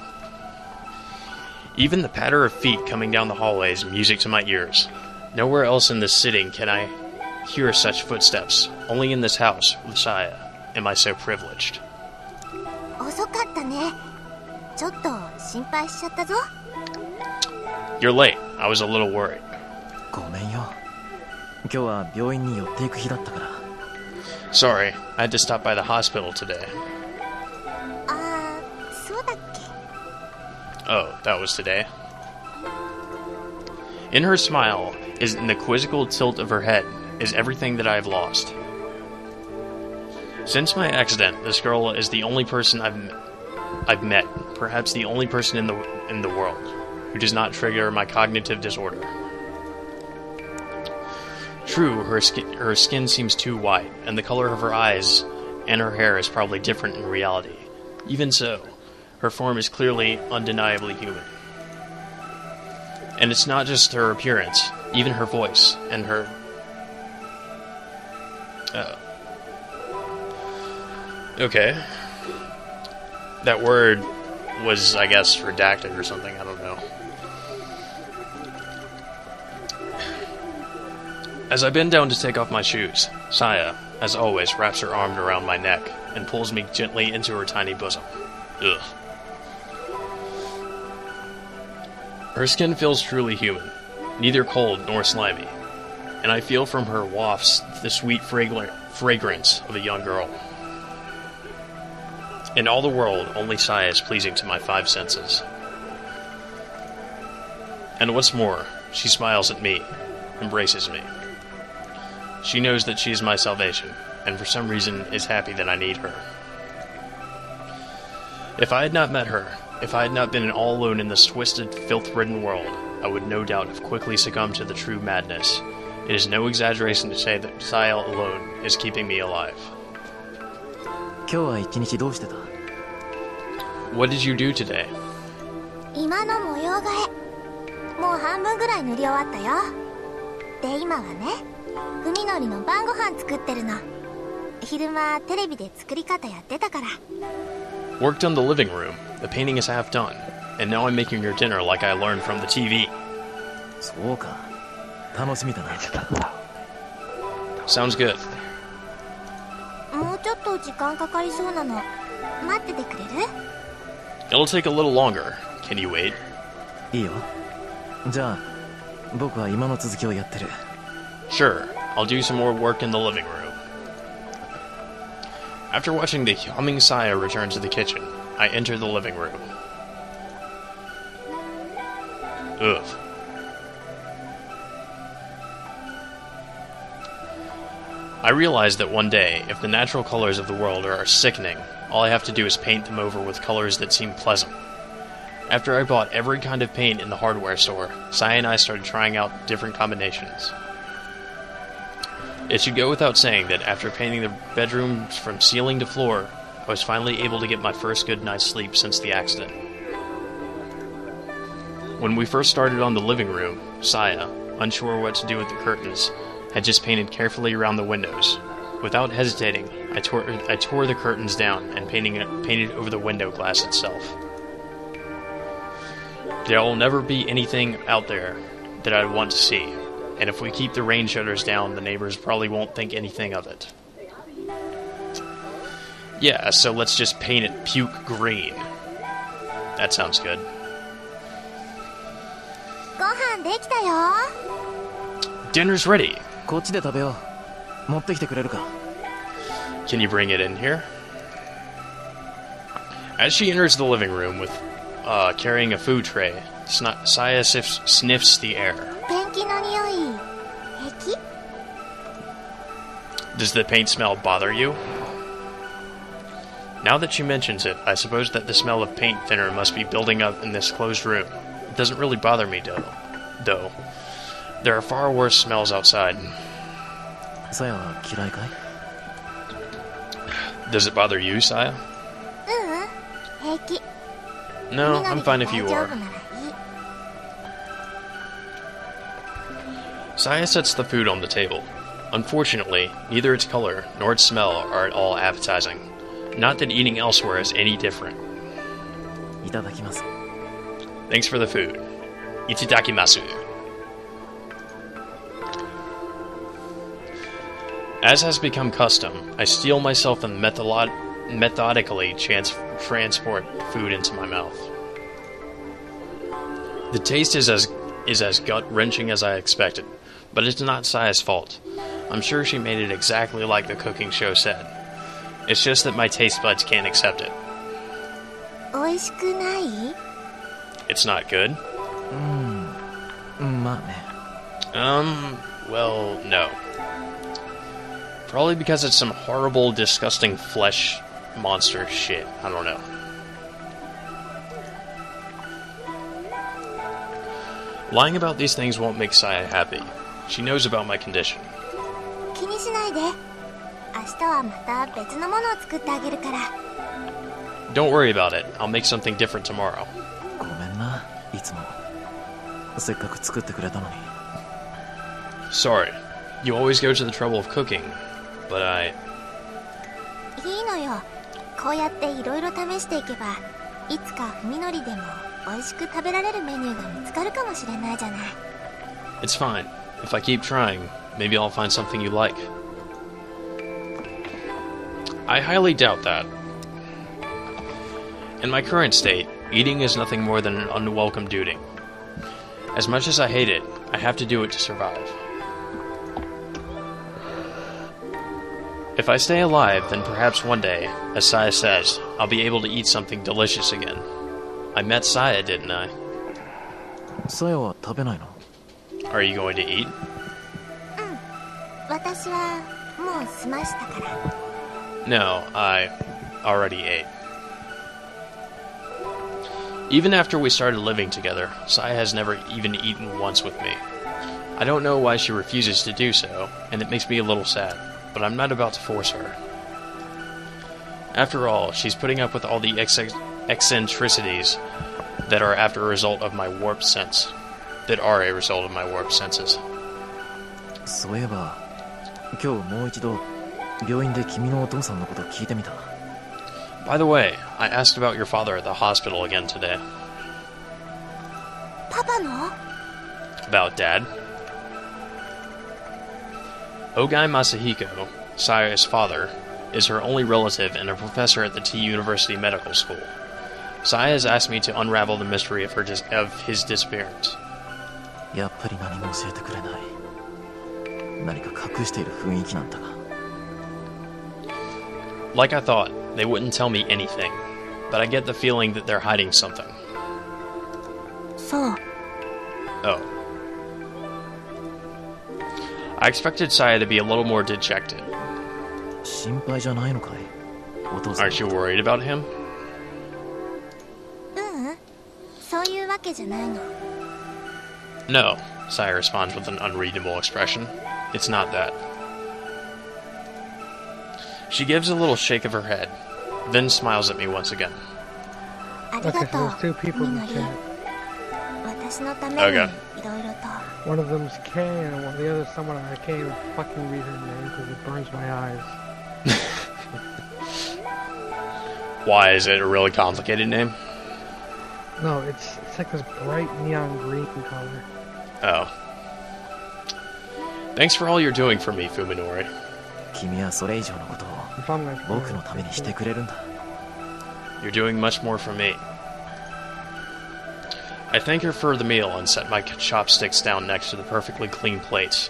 Even the patter of feet coming down the hallway is music to my ears. Nowhere else in this sitting can I hear such footsteps. Only in this house, with Saya, am I so privileged. 遅かったね。ちょっと心配しちゃったぞ。You're late. I was a little worried. ごめんよ。今日は病院に寄っていく日だったから。Sorry, I had to stop by the hospital today. そうだっけ? Oh, that was today? In her smile, in the quizzical tilt of her head, is everything that I have lost. Since my accident, this girl is the only person I've met, perhaps the only person in the world, who does not trigger my cognitive disorder. True, her skin seems too white, and the color of her eyes and her hair is probably different in reality. Even so, her form is clearly, undeniably human. And it's not just her appearance, even her voice, and her... Okay. That word was, I guess, redacted or something, I don't know. As I bend down to take off my shoes, Saya, as always, wraps her arm around my neck and pulls me gently into her tiny bosom. Ugh. Her skin feels truly human, neither cold nor slimy, and I feel from her wafts the sweet fragrance of a young girl. In all the world, only Saya is pleasing to my 5 senses. And what's more, she smiles at me, embraces me. She knows that she is my salvation, and for some reason is happy that I need her. If I had not met her, if I had not been all alone in this twisted, filth-ridden world, I would no doubt have quickly succumbed to the true madness. It is no exaggeration to say that Saya alone is keeping me alive. What did you do today? 今の模様替えもう半分ぐらい塗り終わったよ。で今はね、海のりの晩ご飯作ってるの。昼間テレビで作り方やってたから。 Worked on the living room. The painting is half done, and now I'm making your dinner like I learned from the TV. Sounds good. もうちょっと時間かかりそうなの。待っててくれる？ It'll take a little longer. Can you wait? Sure, I'll do some more work in the living room. After watching the humming Saya return to the kitchen, I enter the living room. Ugh. I realized that one day, if the natural colors of the world are sickening, all I have to do is paint them over with colors that seem pleasant. After I bought every kind of paint in the hardware store, Saya and I started trying out different combinations. It should go without saying that after painting the bedrooms from ceiling to floor, I was finally able to get my first good night's sleep since the accident. When we first started on the living room, Saya, unsure what to do with the curtains, had just painted carefully around the windows. Without hesitating, I tore the curtains down and painted over the window glass itself. There will never be anything out there that I want to see, and if we keep the rain shutters down, the neighbors probably won't think anything of it. Yeah, so let's just paint it puke green. That sounds good. Dinner's ready. Can you bring it in here? As she enters the living room with carrying a food tray, Saya sniffs the air. Does the paint smell bother you? Now that she mentions it, I suppose that the smell of paint thinner must be building up in this closed room. It doesn't really bother me, though. There are far worse smells outside. Does it bother you, Saya? No, I'm fine if you are. Saya sets the food on the table. Unfortunately, neither its color nor its smell are at all appetizing. Not that eating elsewhere is any different. Thanks for the food. Itadakimasu. As has become custom, I steel myself and methodically transport food into my mouth. The taste is as gut-wrenching as I expected, but it's not Saya's fault. I'm sure she made it exactly like the cooking show said. It's just that my taste buds can't accept it. It's not good? Well, no. Probably because it's some horrible, disgusting flesh monster shit. I don't know. Lying about these things won't make Saya happy. She knows about my condition. 気にしないで。明日はまた別のものを作ってあげるから。 Don't worry about it. I'll make something different tomorrow. ごめんな、いつも。せっかく作ってくれたのに。 Sorry. You always go to the trouble of cooking, but I... いいのよ。こうやっていろいろ試していけば、いつか文則でも美味しく食べられるメニューが見つかるかもしれないじゃない。 It's fine. If I keep trying, maybe I'll find something you like. I highly doubt that. In my current state, eating is nothing more than an unwelcome duty. As much as I hate it, I have to do it to survive. If I stay alive, then perhaps one day, as Saya says, I'll be able to eat something delicious again. I met Saya, didn't I? さやは食べないの？ Are you going to eat? 私はもう済ましたから。 No, I already ate. Even after we started living together, Saya has never even eaten once with me. I don't know why she refuses to do so, and it makes me a little sad, but I'm not about to force her. After all, she's putting up with all the eccentricities that are a result of my warped senses. そういえば、今日もう一度病院で君のお父さんのこと聞いてみた。 By the way, I asked about your father at the hospital again today. パパの？ About Dad? Ogai Masahiko, Saya's father, is her only relative and a professor at the T University Medical School. Saya has asked me to unravel the mystery of his disappearance. やっぱり何も教えてくれない。何か隠している雰囲気なんだが。 Like I thought, they wouldn't tell me anything, but I get the feeling that they're hiding something. そう。 Oh. I expected Saya to be a little more dejected. 心配じゃないのかい？お父さん。 Aren't you worried about him? そういうわけじゃないの。 No, Saya responds with an unreadable expression. It's not that. She gives a little shake of her head, then smiles at me once again. ありが Okay, と so う there's two people in みの the り。 chat. 私のためにい Okay. ろいろと。 One of them's K and the other's someone I can't even fucking read her name because it burns my eyes. Why, is it a really complicated name? No, it's like this bright neon green color. Oh. Thanks for all you're doing for me, Fuminori. 君はそれ以上のことを If I'm gonna 僕のためにしてくれるんだ。 You're doing much more for me. I thank her for the meal and set my chopsticks down next to the perfectly clean plates.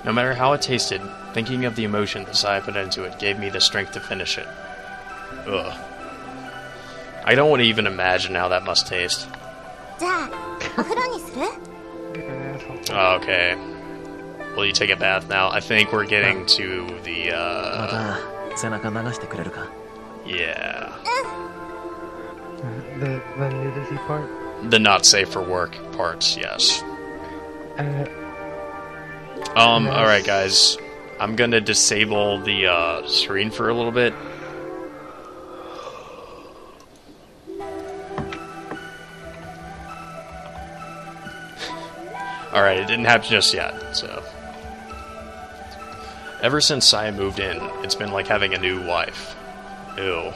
No matter how it tasted, thinking of the emotion that Saya put into it gave me the strength to finish it. Ugh. I don't want to even imagine how that must taste. じゃあ、お風呂にする？ You're an asshole. Okay. Will you take a bath now? I think we're getting to the, また背中流してくれるか？ yeah. The nudity part. The not safe for work parts, yes. Nice. Alright guys. I'm gonna disable the, screen for a little bit. Alright, it didn't happen just yet, so... Ever since Saya moved in, it's been like having a new wife. Ew.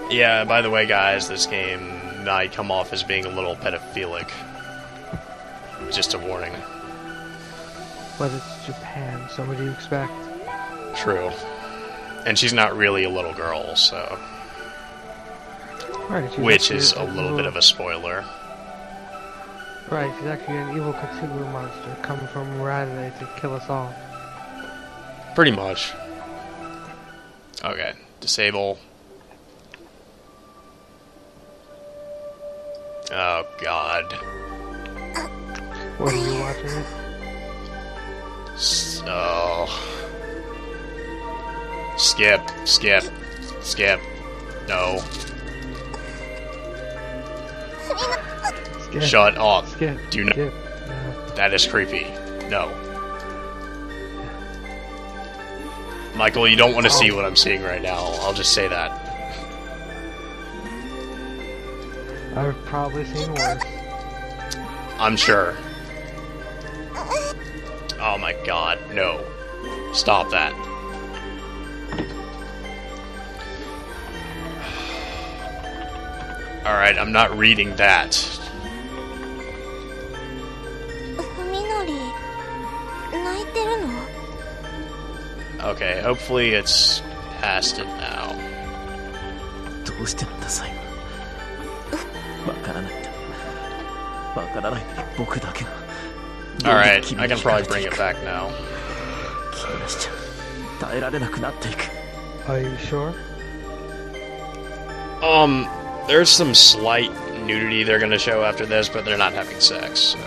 Yeah, by the way guys, this game might come off as being a little pedophilic. Just a warning. But it's Japan, so what do you expect? True. And she's not really a little girl, so... Right, she's Which actually is a little bit of a spoiler. Right, she's actually an evil Cthulhu monster coming from Morade to kill us all. Pretty much. Okay, disable. Oh god. What are you watching it? So... Skip. No. Skip. Shut up. Skip. Do not. Skip. No. That is creepy. No. Michael, you don't want to see what I'm seeing right now. I'll just say that. I've probably seen worse. I'm sure. Oh my god, no. Stop that. Alright, I'm not reading that. みのり泣いてるの？ Okay, hopefully it's past it now. どうしてなんだサイモン。わからないんだ。わからないのに僕だけが。 Alright, I can probably bring it back now. 気がしちゃう。耐えられなくなっていく。 Are you sure? There's some slight nudity they're gonna show after this, but they're not having sex, so...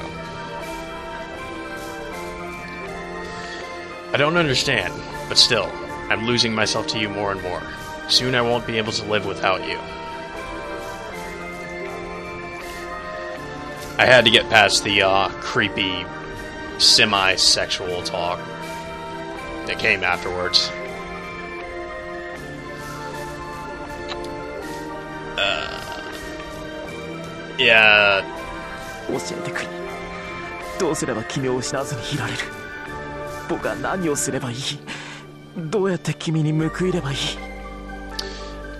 I don't understand, but still, I'm losing myself to you more and more. Soon I won't be able to live without you. I had to get past the, creepy, semi-sexual talk that came afterwards. Yeah. 教えてくれ。どうすれば君を失わずにいられる。僕は何をすればいい。どうやって君に報いればいい。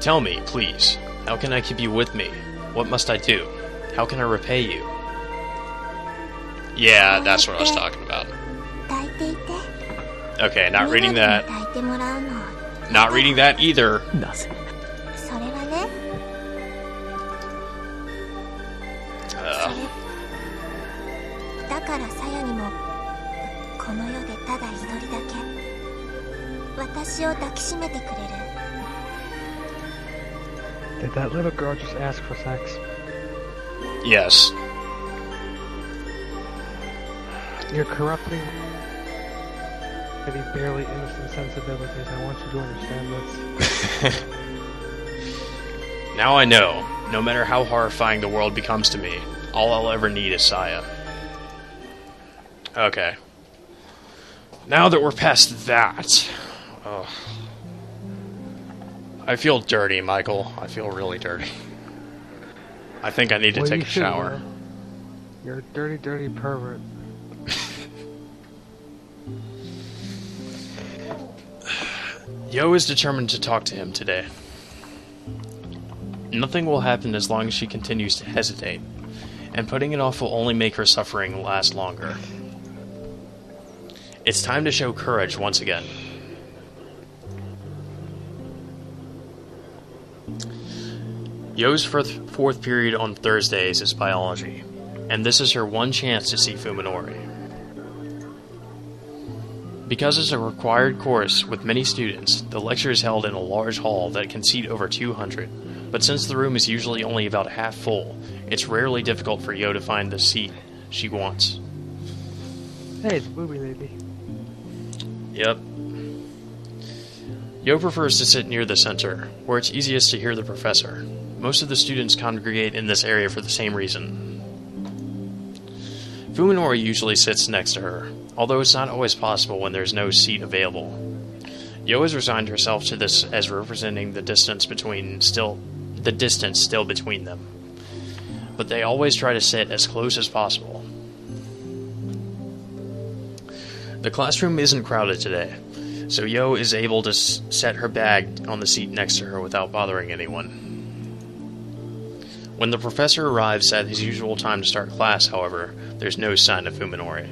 Tell me, please. How can I keep you with me? What must I do? How can I repay you? Yeah, that's what I was talking about. 抱いていて。 Okay, not reading みのりに that. 抱いてもらうの。 Not reading that either. なぜ。それはね。だからさやにもこの世でただ一人だけ私を抱きしめてくれる。 Did that little girl just ask for sex? Yes. You're corrupting any barely innocent sensibilities. I want you to understand this. Now I know. No matter how horrifying the world becomes to me, all I'll ever need is Saya. Okay. Now that we're past that... Oh. I feel dirty, Michael. I feel really dirty. I think I need to Well, take you a should, shower. man. You're a dirty, dirty pervert. Yo is determined to talk to him today. Nothing will happen as long as she continues to hesitate, and putting it off will only make her suffering last longer. It's time to show courage once again. Yo's fourth period on Thursdays is biology, and this is her one chance to see Fuminori. Because it's a required course with many students, the lecture is held in a large hall that can seat over 200, but since the room is usually only about half full, it's rarely difficult for Yo to find the seat she wants. Hey, it's Booby Lady. Yep. Yo prefers to sit near the center, where it's easiest to hear the professor. Most of the students congregate in this area for the same reason. Fuminori usually sits next to her, although it's not always possible when there's no seat available. Yo has resigned herself to this as representing the distance still between them. But they always try to sit as close as possible. The classroom isn't crowded today, so Yo is able to set her bag on the seat next to her without bothering anyone. When the professor arrives at his usual time to start class, however, there's no sign of Fuminori.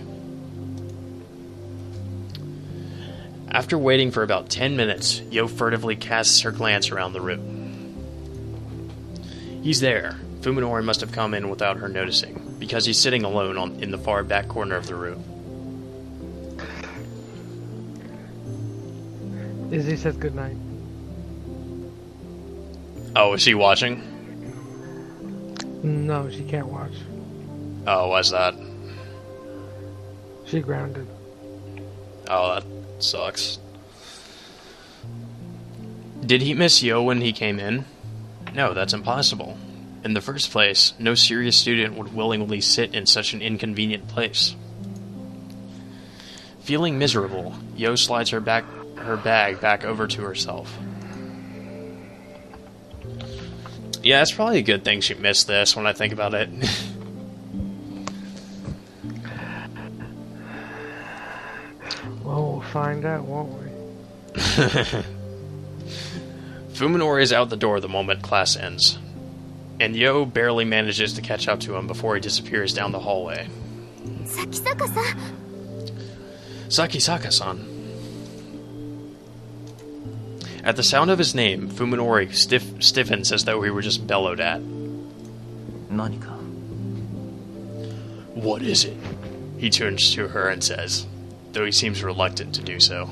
After waiting for about 10 minutes, Yo furtively casts her glance around the room. He's there. Fuminori must have come in without her noticing, because he's sitting alone in the far back corner of the room. Izzy says goodnight. Oh, is she watching? No, she can't watch. Oh, why's that? She grounded. Oh, that sucks. Did he miss Yo when he came in? No, that's impossible. In the first place, no serious student would willingly sit in such an inconvenient place. Feeling miserable, Yo slides her bag back over to herself. Yeah, it's probably a good thing she missed this when I think about it. Well, we'll find out, won't we? Fuminori is out the door the moment class ends, and Yo barely manages to catch up to him before he disappears down the hallway. Sakisaka-san. Sakisaka-san. At the sound of his name, Fuminori stiffens as though he were just bellowed at. 何か What is it? He turns to her and says, though he seems reluctant to do so.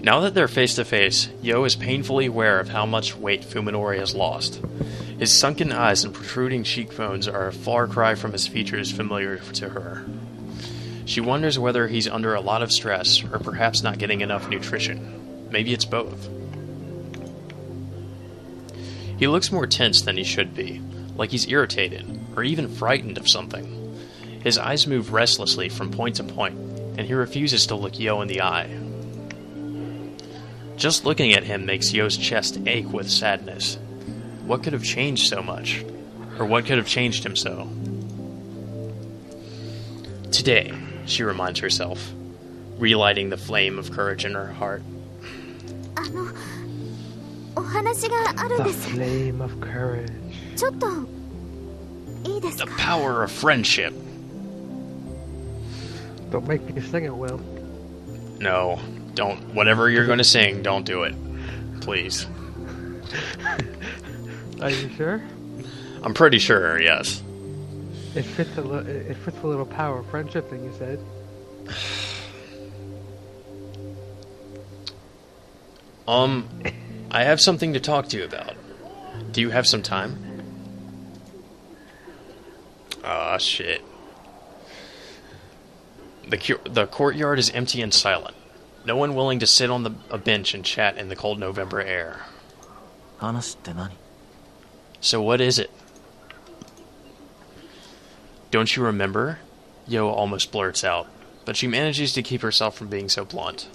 Now that they're face to face, Yo is painfully aware of how much weight Fuminori has lost. His sunken eyes and protruding cheekbones are a far cry from his features familiar to her. She wonders whether he's under a lot of stress or perhaps not getting enough nutrition. Maybe it's both. He looks more tense than he should be, like he's irritated or even frightened of something. His eyes move restlessly from point to point, and he refuses to look Yo in the eye. Just looking at him makes Yo's chest ache with sadness. What could have changed so much? Or what could have changed him so? Today, she reminds herself, relighting the flame of courage in her heart. The flame of courage. The power of friendship. Don't make me sing it, Will. No, don't. Whatever you're going to sing, don't do it. Please. Are you sure? I'm pretty sure, yes. It fits a little power of friendship thing you said. I have something to talk to you about. Do you have some time? Ah, shit. The courtyard is empty and silent. No one willing to sit on a bench and chat in the cold November air. 話って何 So what is it? Don't you remember? Yo almost blurts out, but she manages to keep herself from being so blunt.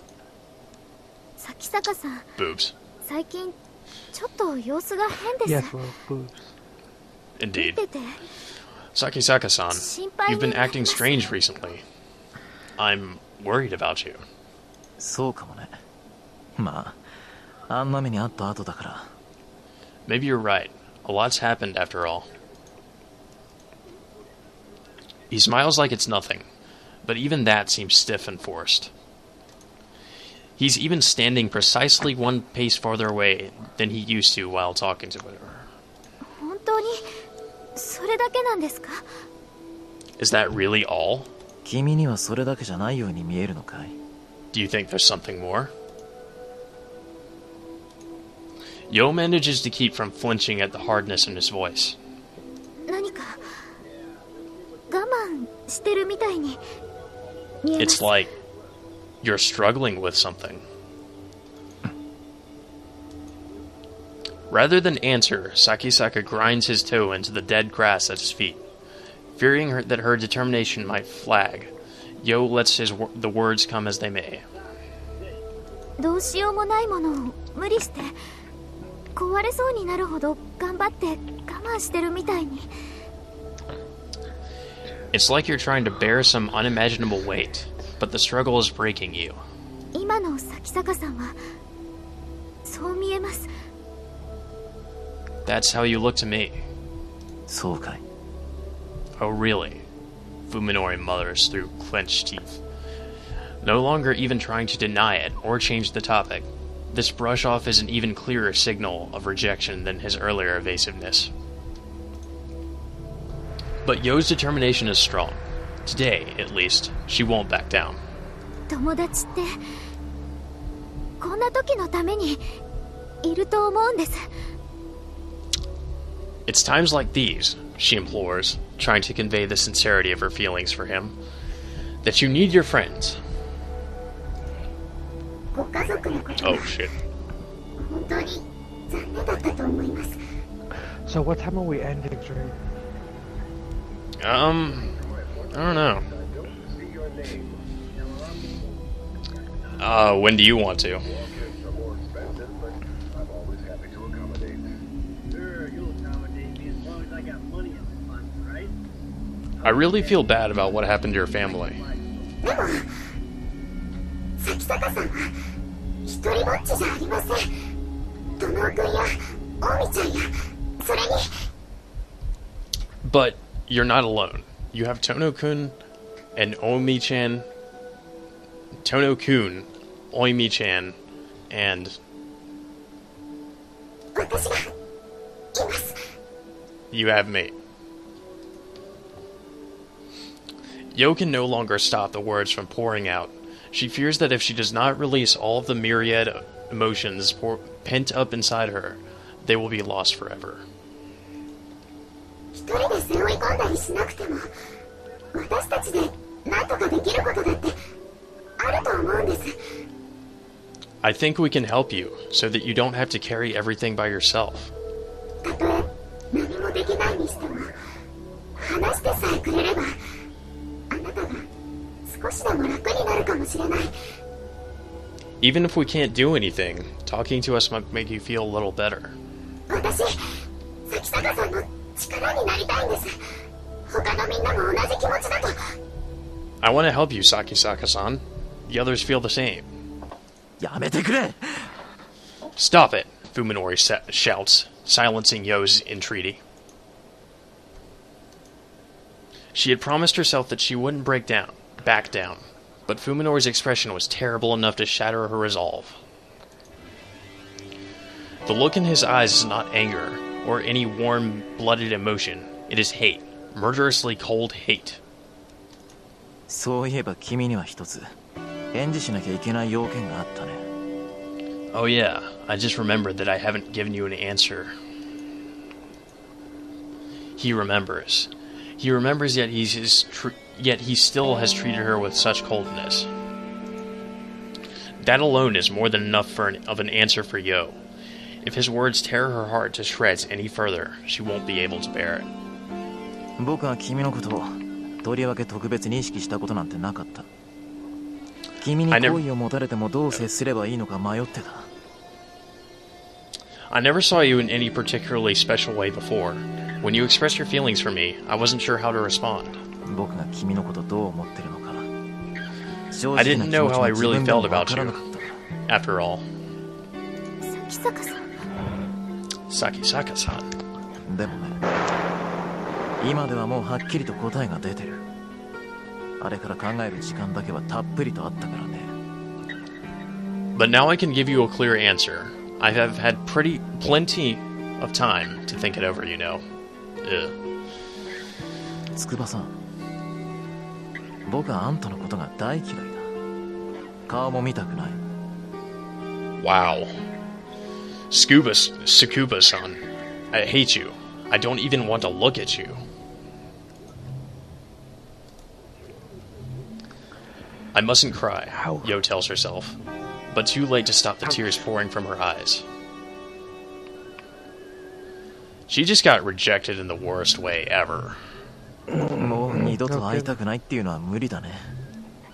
Sakisaka-san. Boobs. 最近ちょっと様子が変です。 Yes, well, boobs. Indeed. 見てて。 Sakisaka-san, 心配 you've been になり acting ます。 strange recently. I'm worried about you. そうかもね。まあ、あんな目にあった後だから。 Maybe you're right. A lot's happened after all. He smiles like it's nothing, but even that seems stiff and forced. He's even standing precisely one pace farther away than he used to while talking to her. 本当にそれだけなんですか？ Is that really all? 君にはそれだけじゃないように見えるのかい Do you think there's something more? Yo manages to keep from flinching at the hardness in his voice. 何か我慢してるみたいに見えま It's す。 like you're struggling with something. Rather than answer, Sakisaka grinds his toe into the dead grass at his feet. Fearing that her determination might flag, Yo lets the words come as they may. どうしようもないものを無理して壊れそうになるほど頑張って我慢してるみたいに。 It's like you're trying to bear some unimaginable weight, but the struggle is breaking you. 今のSakisakaさんはそう見えます。 That's how you look to me. そうかい Oh, really? Fuminori mutters through clenched teeth. No longer even trying to deny it or change the topic, this brush-off is an even clearer signal of rejection than his earlier evasiveness. But Yo's determination is strong. Today, at least, she won't back down. 友達ってこんな時のためにいると思うんです。 It's times like these, she implores, trying to convey the sincerity of her feelings for him, that you need your friends. Oh shit. 本当に残念だったと思います。 So what time are we ending stream? I don't know. When do you want to? I really feel bad about what happened to your family. でも、咲坂さんは一人ぼっちじゃありません。友くんや大見ちゃんや、それに。But you're not alone. You have Tono-kun and Omi-chan. Tono-kun, Oimi-chan, and 私がいます。 you have me. Yo can no longer stop the words from pouring out. She fears that if she does not release all of the myriad emotions pent up inside her, they will be lost forever. 一人で背負い込んだりしなくても、私たちで何とかできることだってあると思うんです。 I think we can help you, so that you don't have to carry everything by yourself. たとえ何もできないにしても、話してさえくれれば、あなたが少しでも楽になるかもしれない。 Even if we can't do anything, talking to us might make you feel a little better. 私、咲坂さんの力になりたいんです。他のみんなも同じ気持ちだと。 I want to help you, Sakisaka-san. The others feel the same. やめてくれ。 Stop it, Fuminori shouts, silencing Yo's entreaty. She had promised herself that she wouldn't back down, but Fuminori's expression was terrible enough to shatter her resolve. The look in his eyes is not anger, or any warm-blooded emotion. It is hate, murderously cold hate. そういえば君には一つ返事しなきゃいけない要件があったね。 Oh yeah, I just remembered that I haven't given you an answer. He remembers. He remembers, yet he still has treated her with such coldness. That alone is more than enough of an answer for Yo. If his words tear her heart to shreds any further, she won't be able to bear it. 僕は君のことをとりわけ特別に意識したことなんてなかった。君に好意を持たれてもどう接すればいいのか迷ってた。I never saw you in any particularly special way before. When you expressed your feelings for me, I wasn't sure how to respond. 僕が君のことどう思ってるのか。 I didn't know how I really felt about you. After all. 咲坂さん。 Sakisaka-san. でもね、今ではもうはっきりと答えが出てる。あれから考える時間だけはたっぷりとあったからね。 But now I can give you a clear answer. I have had plenty of time to think it over, you know. Ugh. 筑波さん、僕はあんたのことが大嫌いだ。顔も見たくない。 Wow. Sakuba-san. I hate you. I don't even want to look at you. I mustn't cry, Yo tells herself, but too late to stop the tears pouring from her eyes. She just got rejected in the worst way ever. もう二度と会いたくないっていうのは無理だね。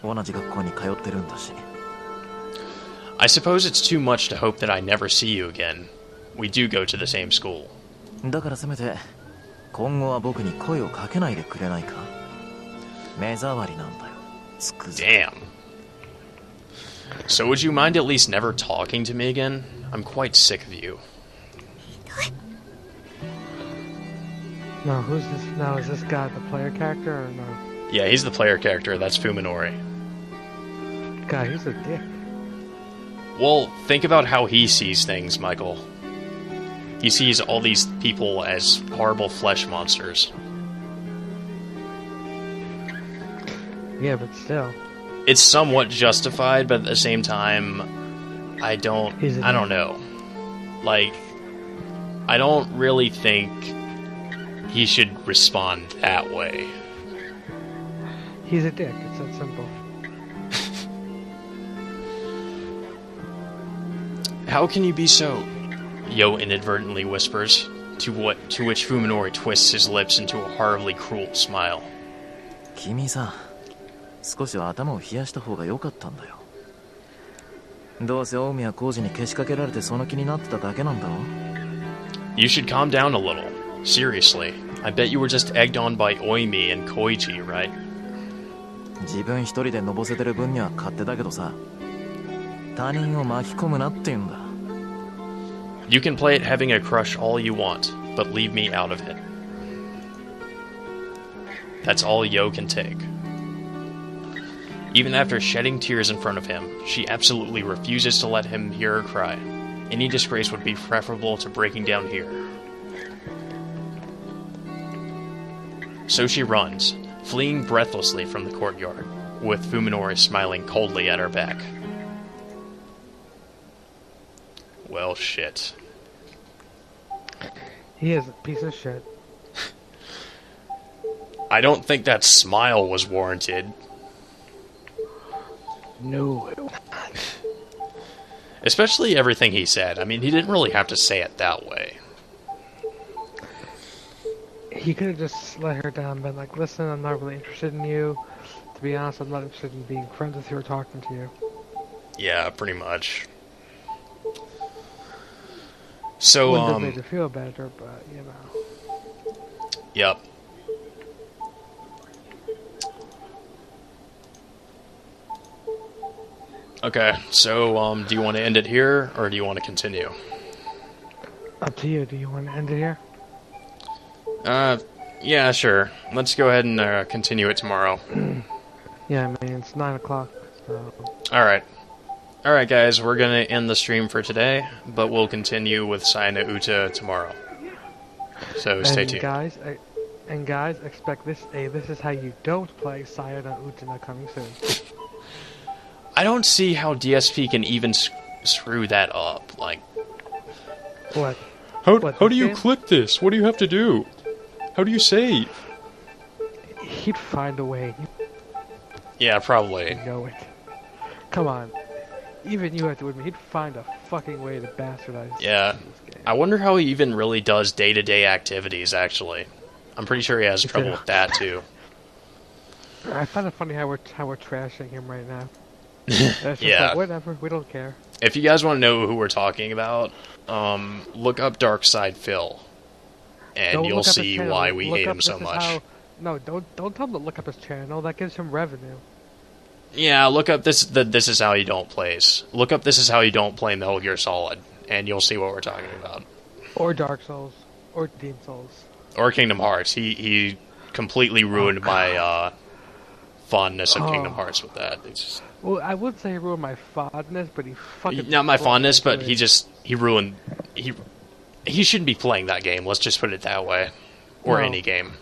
同じ学校に通ってるんだし。 I suppose it's too much to hope that I never see you again. We do go to the same school. だからせめて今後は僕に声をかけないでくれないか。目障りなんだよ。つくづく。 Damn. So would you mind at least never talking to me again? I'm quite sick of you. No, who's this? Now, is this guy the player character or no? Yeah, he's the player character. That's Fuminori. God, he's a dick. Well, think about how he sees things, Michael. He sees all these people as horrible flesh monsters. Yeah, but still. It's somewhat justified, but at the same time, I don't know. Like, I don't really think he should respond that way. He's a dick, it's that simple. How can you be so... Yo inadvertently whispers, to which Fuminori twists his lips into a horribly cruel smile. 君さ、少しは頭を冷やした方が良かったんだよ。どうせ大宮浩二にけしかけられてその気になってただけなんだろ。You should calm down a little. Seriously. I bet you were just egged on by Oimi and Koichi, right? 自分一人でのぼせてる分には勝手だけどさ、他人を巻き込むなって言うんだ。You can play at having a crush all you want, but leave me out of it. That's all Yo can take. Even after shedding tears in front of him, she absolutely refuses to let him hear her cry. Any disgrace would be preferable to breaking down here. So she runs, fleeing breathlessly from the courtyard, with Fuminori smiling coldly at her back. Well, shit. He is a piece of shit. I don't think that smile was warranted. No. Especially everything he said. I mean, he didn't really have to say it that way. He could have just let her down and been like, listen, I'm not really interested in you. To be honest, I'm not interested in being friends with you or talking to you. Yeah, pretty much. So, Wouldn't have made her feel better, but, you know. Yep. Okay, so, do you want to end it here, or do you want to continue? Up to you. Do you want to end it here? Yeah, sure. Let's go ahead and, continue it tomorrow. Yeah, I mean, it's 9 o'clock, so... Alright. Alright, guys, we're gonna end the stream for today, but we'll continue with Sayana Uta tomorrow. So, stay tuned. Guys, expect this. Hey, this is how you don't play Sayana Uta coming soon. I don't see how DSP can even screw that up. Like, What? How do you click this? What do you have to do? How do you save? He'd find a way. Yeah, probably. You know it. Come on. Even you have to admit, he'd find a fucking way to bastardize Yeah. this game. I wonder how he even really does day-to-day activities, actually. I'm pretty sure he has trouble with that, too. I find it funny how we're trashing him right now. That's just Yeah. like, whatever, we don't care. If you guys want to know who we're talking about, look up Darkside Phil. And Don't you'll look up his see channel. why we Look hate up him so this is much. how- No, don't tell him to look up his channel. That gives him revenue. Yeah, look up this is how you don't plays. Look up This Is How You Don't Play Metal Gear Solid, and you'll see what we're talking about. Or Dark Souls. Or Demon Souls. Or Kingdom Hearts. He completely ruined my fondness of Kingdom Hearts with that. It's just, Well, I would say he ruined my fondness, but he fucking... not my broke fondness, into but it. he ruined... He shouldn't be playing that game, let's just put it that way. Or No. any game.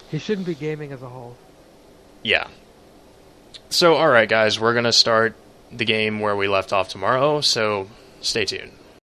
He shouldn't be gaming as a whole. Yeah. So, alright guys, we're gonna start the game where we left off tomorrow, so stay tuned.